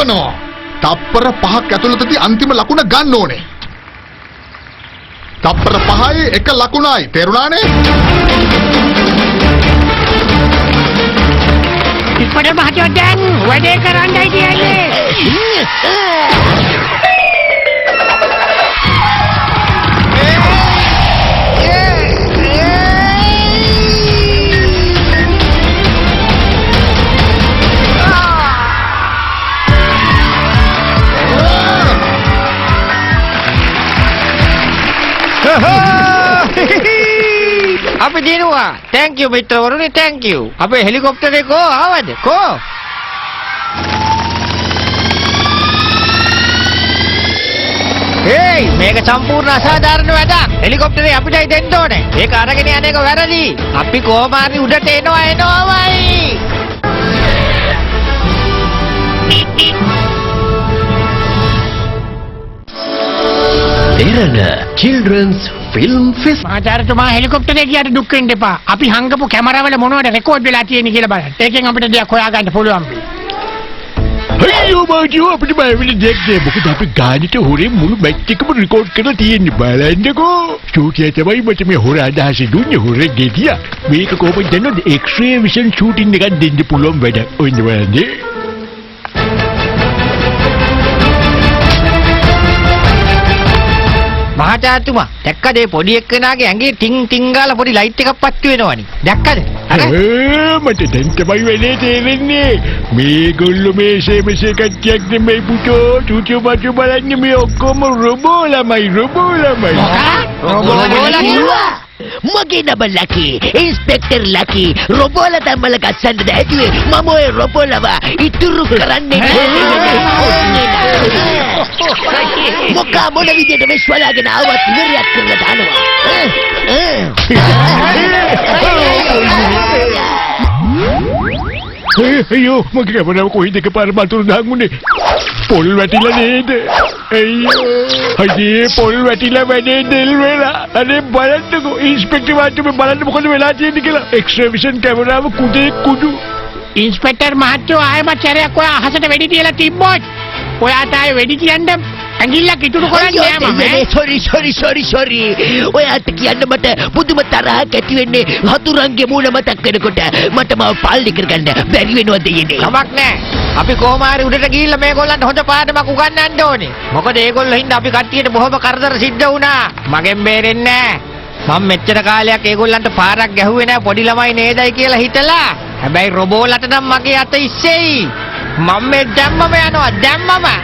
දුවනවා. තප්පර 5ක් ඇතුළතදී අන්තිම ලකුණ ගන්න ඕනේ. තප්පර 5යි එක ලකුණයි. තේරුණානේ? ඉක්මනට මහත්තයෝ දැන් වැඩේ කරන්නයි කියන්නේ. අපි දිනුවා. Thank you මිත්‍රවරුනි, thank you. අපේ හෙලිකොප්ටරේ කෝ ආවද? කෝ? හේයි, මේක සම්පූර්ණ අසාධාරණ වැඩක්. හෙලිකොප්ටරේ අපිටයි දෙන්න ඕනේ. ඒක අරගෙන යන එක වැරදි. අපි කොහොමාරි උඩට එනවාමයි. Derana Children's Film Festival. මහාචාර්යතුමා හෙලිකොප්ටරේ ගියට දුක් වෙන්න එපා. අපි හංගපු කැමරාවල මොනවද රෙකෝඩ් වෙලා තියෙන්නේ කියලා බලන්න. ඒකෙන් අපිට දෙයක් හොයාගන්න පුළුවන් වෙයි. අයියෝ මාජෝ අපිට බය වෙන්න දෙයක් නෑ. මොකද අපි ගානට හොරේ මුළු මැච් එකම රෙකෝඩ් කරලා තියෙන්නේ. බලන්නකෝ. ෂූටිය තමයි මට මේ හොර අදහස දුන්නේ හොරේ ගෙඩියා. මේක කොහොමද දන්නවද? X-ray vision shooting එකක් දෙන්න පුළුවන් වැඩක්. ඔන්න බලන්න. මහාචාර්යතුමා දැක්කද මේ පොඩි එක්කෙනාගේ ඇඟේ ටින් ටින් ගාලා පොඩි ලයිට් එකක් පත්තු වෙනවනේ. දැක්කද? අර මට දැන් තමයි වෙලේ තේරෙන්නේ. මේගොල්ලෝ මේ සේමසේ කට්ටියක් නෙමෙයි පුතෝ. චුචු මචු බලන්නේ මේ ඔක්කොම රොබෝ ළමයි. රොබෝලා කිව්වා. මගේ නම ලකි ඉන්ස්පෙක්ටර් ලකි රොබෝල දම්මල ගස්සන්න දැදුවේ මම ඔය රොබෝලව ඉතුරු කරන්නේ මොකා මොන විදියට විශ්වලාගෙන ආවත් ඉවරයක් කරලා දානවා අයියෝ මගේ කැමරාව කොහෙද එකපාර මතුරු දාගුනේ පොල් වැටිලා නේද අයියෝ අයියේ පොල් වැටිලා වැඩේ දෙල් වෙලා අනේ බලන්නකෝ ඉන්ස්පෙක්ටර් මහත්තයා බලන්න මොකද වෙලා තියෙන්නේ කියලා එක්ස්රේ විෂන් කැමරාව කුඩේ කුඩු ඉන්ස්පෙක්ටර් මහත්තයෝ ආයෙමත් සැරයක් ඔය අහසට වෙඩි තියලා තිබ්බොත් ඔයාට ආයෙ වෙඩි කියන්න ඇඟිල්ලක් ඉතුරු කරන්නේ නෑ මම sorry ඔයාට කියන්න මට පුදුම තරහක් ඇති වෙන්නේ හතුරන්ගේ මූණ මතක් වෙනකොට මට මාව පාලනය කරගන්න බැරි වෙනවා දෙයනේ කමක් නෑ අපි කොහොමාරි උඩට ගිහිල්ලා මේගොල්ලන්ට හොඳ පාඩමක් උගන්වන්න ඕනේ මොකද ඒගොල්ලෝ හින්දා අපි කට්ටියට බොහොම කරදර සිද්ධ වුණා මගෙන් බේරෙන්නේ නෑ මම මෙච්චර කාලයක් ඒගොල්ලන්ට පාරක් ගැහුවේ නෑ පොඩි ළමයි නේදයි කියලා හිතලා හැබැයි රොබෝලට නම් මගේ අත ඉස්සෙයි මම මේ දැම්මම යනවා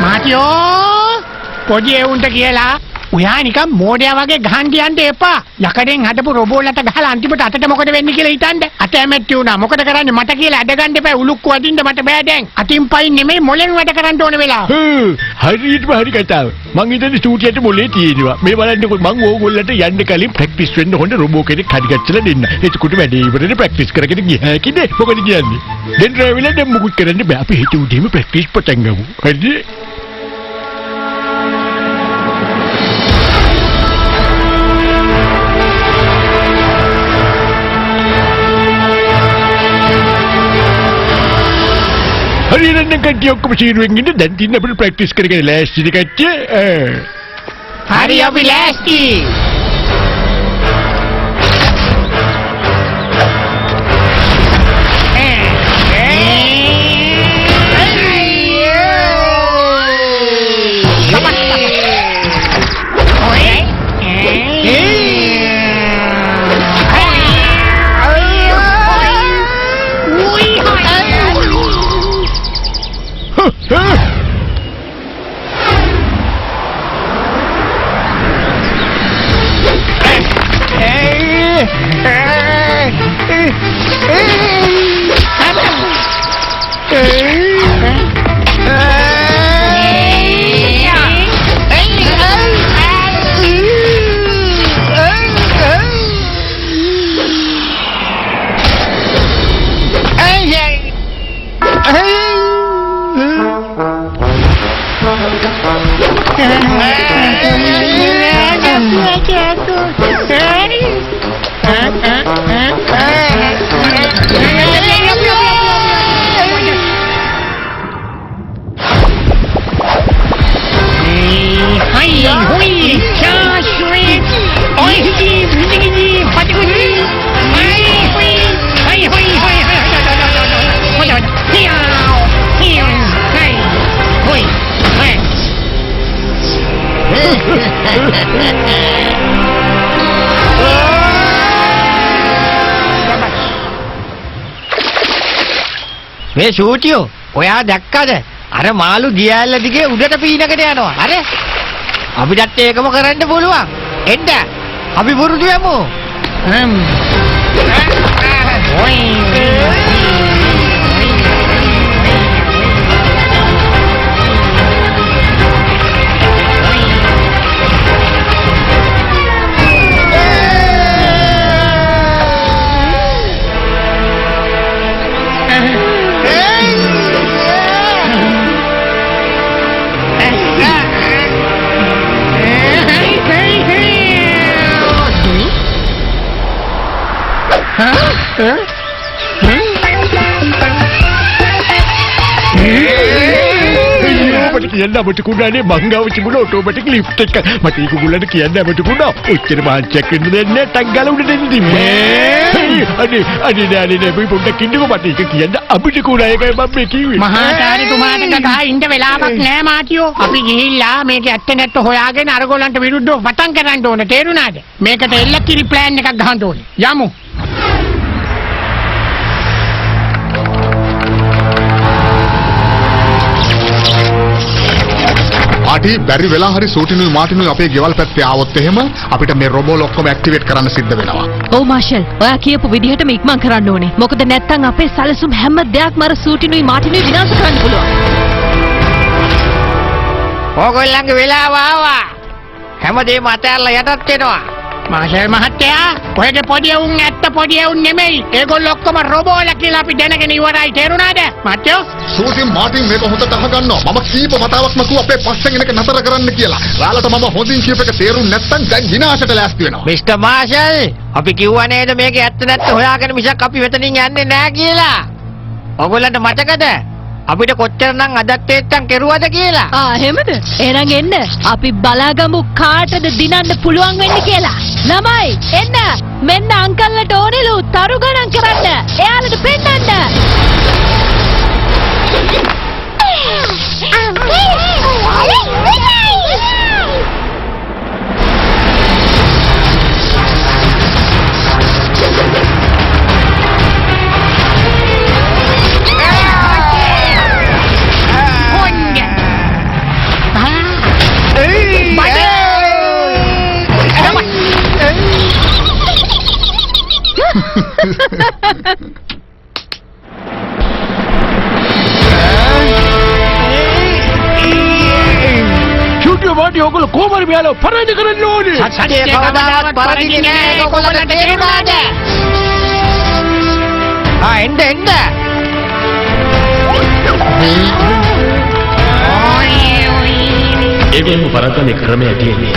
මහත්තයෝ පොඩි එවුන්ට කියලා ඔයා නිකන් මෝඩයා වගේ ගහන් කියන්න එපා. යකඩෙන් හදපු රොබෝලට ගහලා අන්තිමට අතට මොකද වෙන්නේ කියලා හිතන්න. අත ඇමෙට්ටි වුණා. මොකද කරන්නේ මට කියලා ඇද ගන්න එපා. උලුක්කු වදින්න මට බෑ දැන්. අතින් පයින් නෙමෙයි මොලෙන් වැඩ කරන්න ඕන වෙලාව. හරියටම හරි කතාව. මං ඉතින් ස්ටුඩියෝට මොලේ තියෙනවා. මේ බලන්නකො මං ඕගොල්ලන්ට යන්න කලින් ප්‍රැක්ටිස් වෙන්න හොඳ රොබෝ කෙනෙක් හරි ගත්තලා දෙන්න. එතකොට වැඩේ ඉවරනේ ප්‍රැක්ටිස් කරගෙන ගියා කිනේ. මොකද කියන්නේ? දැන් ඩ්‍රයිවර්ලා දැන් මුකුත් කරන්න බෑ. අපි හිත උදේම ප්‍රැක්ටිස් පටන් ගමු. හරිද? හරියටම කට්ටිය ඔක්කොම සීරුවෙන් ඉන්න දැන් තින්න අපිට ප්‍රැක්ටිස් කරගෙන ලෑස්තිද කට්ටිය හරි අපි ලෑස්ති. මේ ෂූටියෝ ඔයා දැක්කද? අර මාළු දියැල්ල දිගේ උඩට පීනකට යනවා. අර අපිටත් ඒකම කරන්න පුළුවන්. එන්න. අපි පුරුදු වෙමු. කියන්න අපටකුණානේ මංගාව තිබුණ ඔටෝමැටික් ලිෆ්ට් එක මට ඒක ගුල්ලන්ට කියන්න අපටකුණා ඔච්චර මහන්සියක් වෙන්න දෙන්නේ ටක් ගාලා උඩට එන්නේ අනේ මේ පොඩ්ඩක් ඉන්නකෝ මට ඒක කියන්න අපටකුණා ඒකයි මම මේ කිව්වේ මහාචාර්යතුමාට කතා ඉන්න වෙලාවක් නෑ මාතියෝ. අපි ගිහිල්ලා මේක ඇත්ත නැත්ත හොයාගෙන අරගොල්ලන්ට විරුද්ධව පටන් කරන්න ඕන. තේරුණාද? මේකට එල්ලකිරි ප්ලෑන් එකක් ගහන්න ඕනේ. යමු. පාටි බැරි වෙලා හරි සූටිනුයි මාටිනුයි අපේ ගෙවල් පැත්තේ ආවොත් එහෙම අපිට මේ රොබෝල ඔක්කොම ඇක්ටිවේට් කරන්න සිද්ධ වෙනවා. ඔව් මාෂල් ඔයා කියපු විදිහටම ඉක්මන් කරන්න ඕනේ. මොකද නැත්තම් අපේ සැලසුම් හැම දෙයක්ම අර සූටිනුයි මාටිනුයි විනාශ කරන්න පුළුවන්. ඕගොල්ලන්ගේ වෙලාව ආවා. හැමදේම අතහැරලා යටත් වෙනවා. මාෂල් මහත්තයා ඔයගේ පොඩි උන් ඇත්ත පොඩි උන් නෙමෙයි. ඒගොල්ලෝ ඔක්කොම රොබෝලා කියලා අපි දැනගෙන ඉවරයි. තේරුණාද? මහත්තයෝ සූටින් මාටින් මේක හොඳට අහගන්නවා. මම කීප වතාවක්ම කිව්වා අපේ පස්සෙන් එන එක නතර කරන්න කියලා. ඔයාලට මම හොඳින් කියප එක තේරුම් නැත්නම් දැන් විනාශයට ලෑස්ති වෙනවා. මිස්ටර් මාෂල් අපි කිව්වා නේද මේකේ ඇත්ත නැත්ත හොයාගෙන මිසක් අපි වෙතනින් යන්නේ නැහැ කියලා. ඔයගොල්ලන්ට මතකද? අපිට කොච්චරනම් අදත් ඒත්තම් කෙරුවද කියලා. එහෙමද? එහෙනම් එන්න. අපි බලාගමු කාටද දිනන්න පුළුවන් වෙන්නේ කියලා. ළමයි එන්න. මෙන්න අංකල්ලට ඕනෙලු තරු ගණන් කරන්න. එයාලට පෙන්නන්න. ෂූටියෝ මාටි ඔයගොල්ලෝ කොහොමද මෙයාලා පරාජය කරන්න ඕනේ? සත්‍ය කවදාවත් පරදින්නේ නැහැ. ඔයගොල්ලන්ට තේරුණාද? එන්න. ඒගොල්ලෝ පරාජය ක්‍රමය තියෙන්නේ.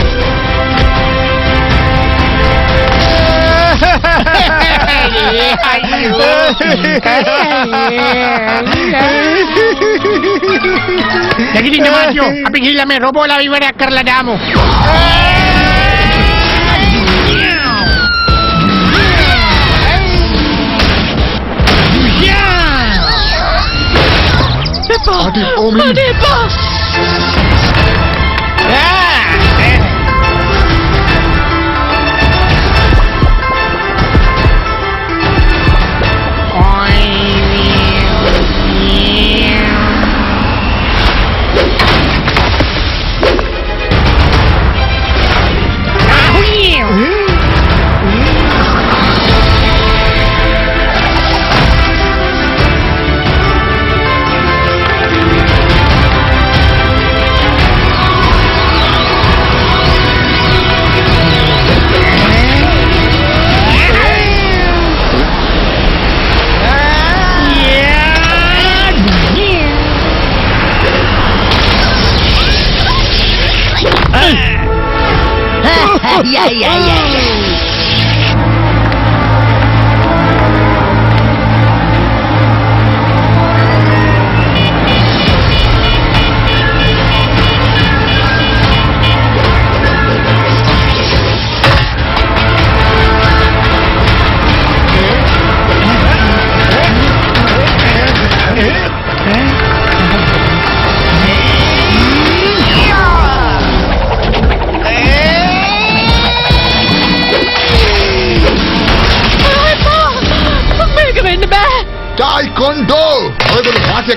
නැගිටින්න මාතියෝ. අපි ගිහිල්ලා මේ රොබෝලා ඉවරයක් කරලා දාමු. Party ඕමින් Yeah.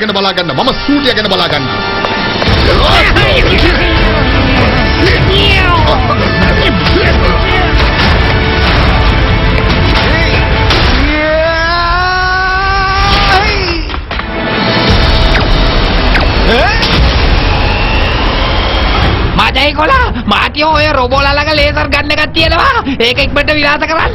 ගැන බලා ගන්න. මම සූටිය ගැන බලා ගන්න. මදයි කොලා මාටියෝ ඔය රොබෝලා ළඟ ලේසර් ගන්න එකක් තියෙනවා. ඒක ඉක්මනට විනාශ කරන්න.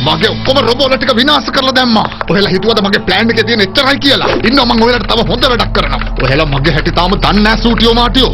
මගේ ඔක්කොම රොබෝලා ටික විනාශ කරලා දැම්මා. ඔයාලා හිතුවද මගේ ප්ලෑන් එකේ තියෙන එච්චරයි කියලා? ඉන්නවා මම ඔයාලට තව හොඳ වැඩක් කරනවා. ඔයාලා මගේ හැටි තාම දන්නේ නැහැ සූටියෝ මාටියෝ.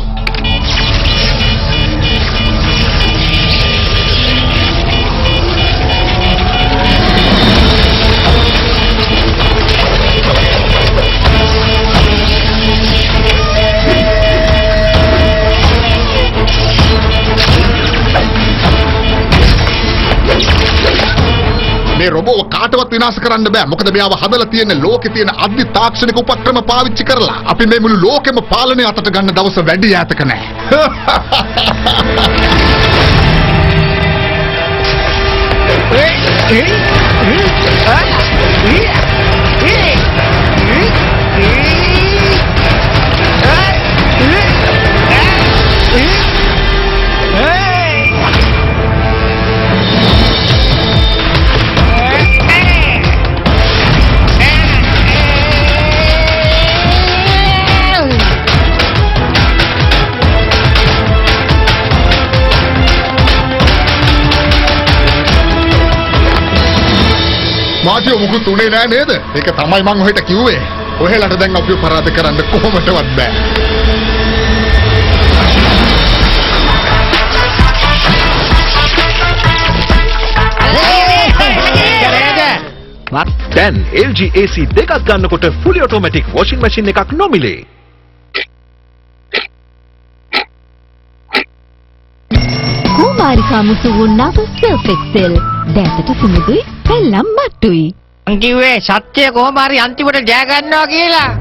මේ රොබෝව කාටවත් විනාශ කරන්න බෑ. මොකද මෙයාව හදලා තියෙන්නේ ලෝකේ තියෙන අධි තාක්ෂණික උපක්‍රම පාවිච්චි කරලා. අපි මේ මුළු ලෝකෙම පාලනය අතට ගන්න දවස වැඩි ඈතක නෑ. මාටියෝ මුකුත් උනේ නෑ නේද? ඒක තමයි මං ඔහෙට කිව්වේ. ඔහෙලට දැන් අපි අපරාධ කරන්න කොහොමදවත් බෑ. දැන් LG AC දෙකක් ගන්නකොට fully automatic washing machine එකක් නොමිලේ. කුමාරිකා මුසු වුණාට self excel. දැසට සුමුදුයි පෙල්ලම් මට්ටුයි. මං කිව්වේ සත්‍ය කොහොම හරි අන්තිමට ජය ගන්නවා කියලා.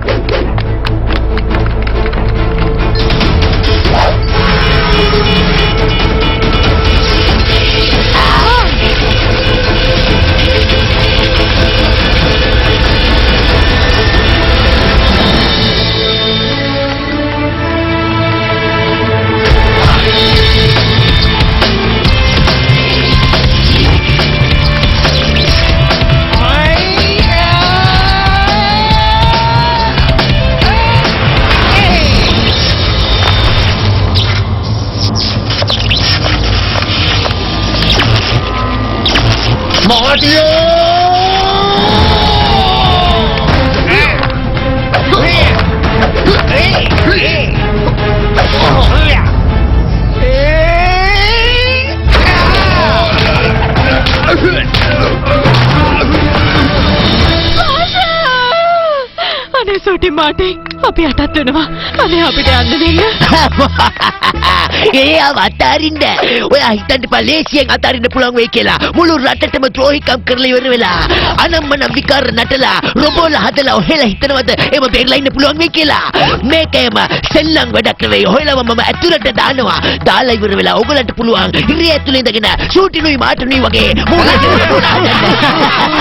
අනේ සෝටි මාටි අපි යටත් වෙනවා. අනේ අපිට යන්න දෙන්න. ඒ අවතරින්ද ඔයා හිතන්න එපා ලේසියෙන් අතරින්න පුළුවන් වෙයි කියලා. මුළු රටටම ද්‍රෝහිකම් කරලා ඉවර වෙලා අනම්මනම් විකාර නටලා රොබෝලා හදලා ඔහෙලා හිතනවද එම බේරලා ඉන්න පුළුවන් වෙයි කියලා? මේකේම සෙල්ලම් වැඩක් නෙවෙයි. ඔහෙලව මම ඇතුළට දානවා. දාලා ඉවර වෙලා ඔයගලන්ට පුළුවන් ඉරිය ඇතුළේ ඉඳගෙන ෂූටිනුයි මාටුනුයි වගේ මූණ දෙන්න පුළුවන්.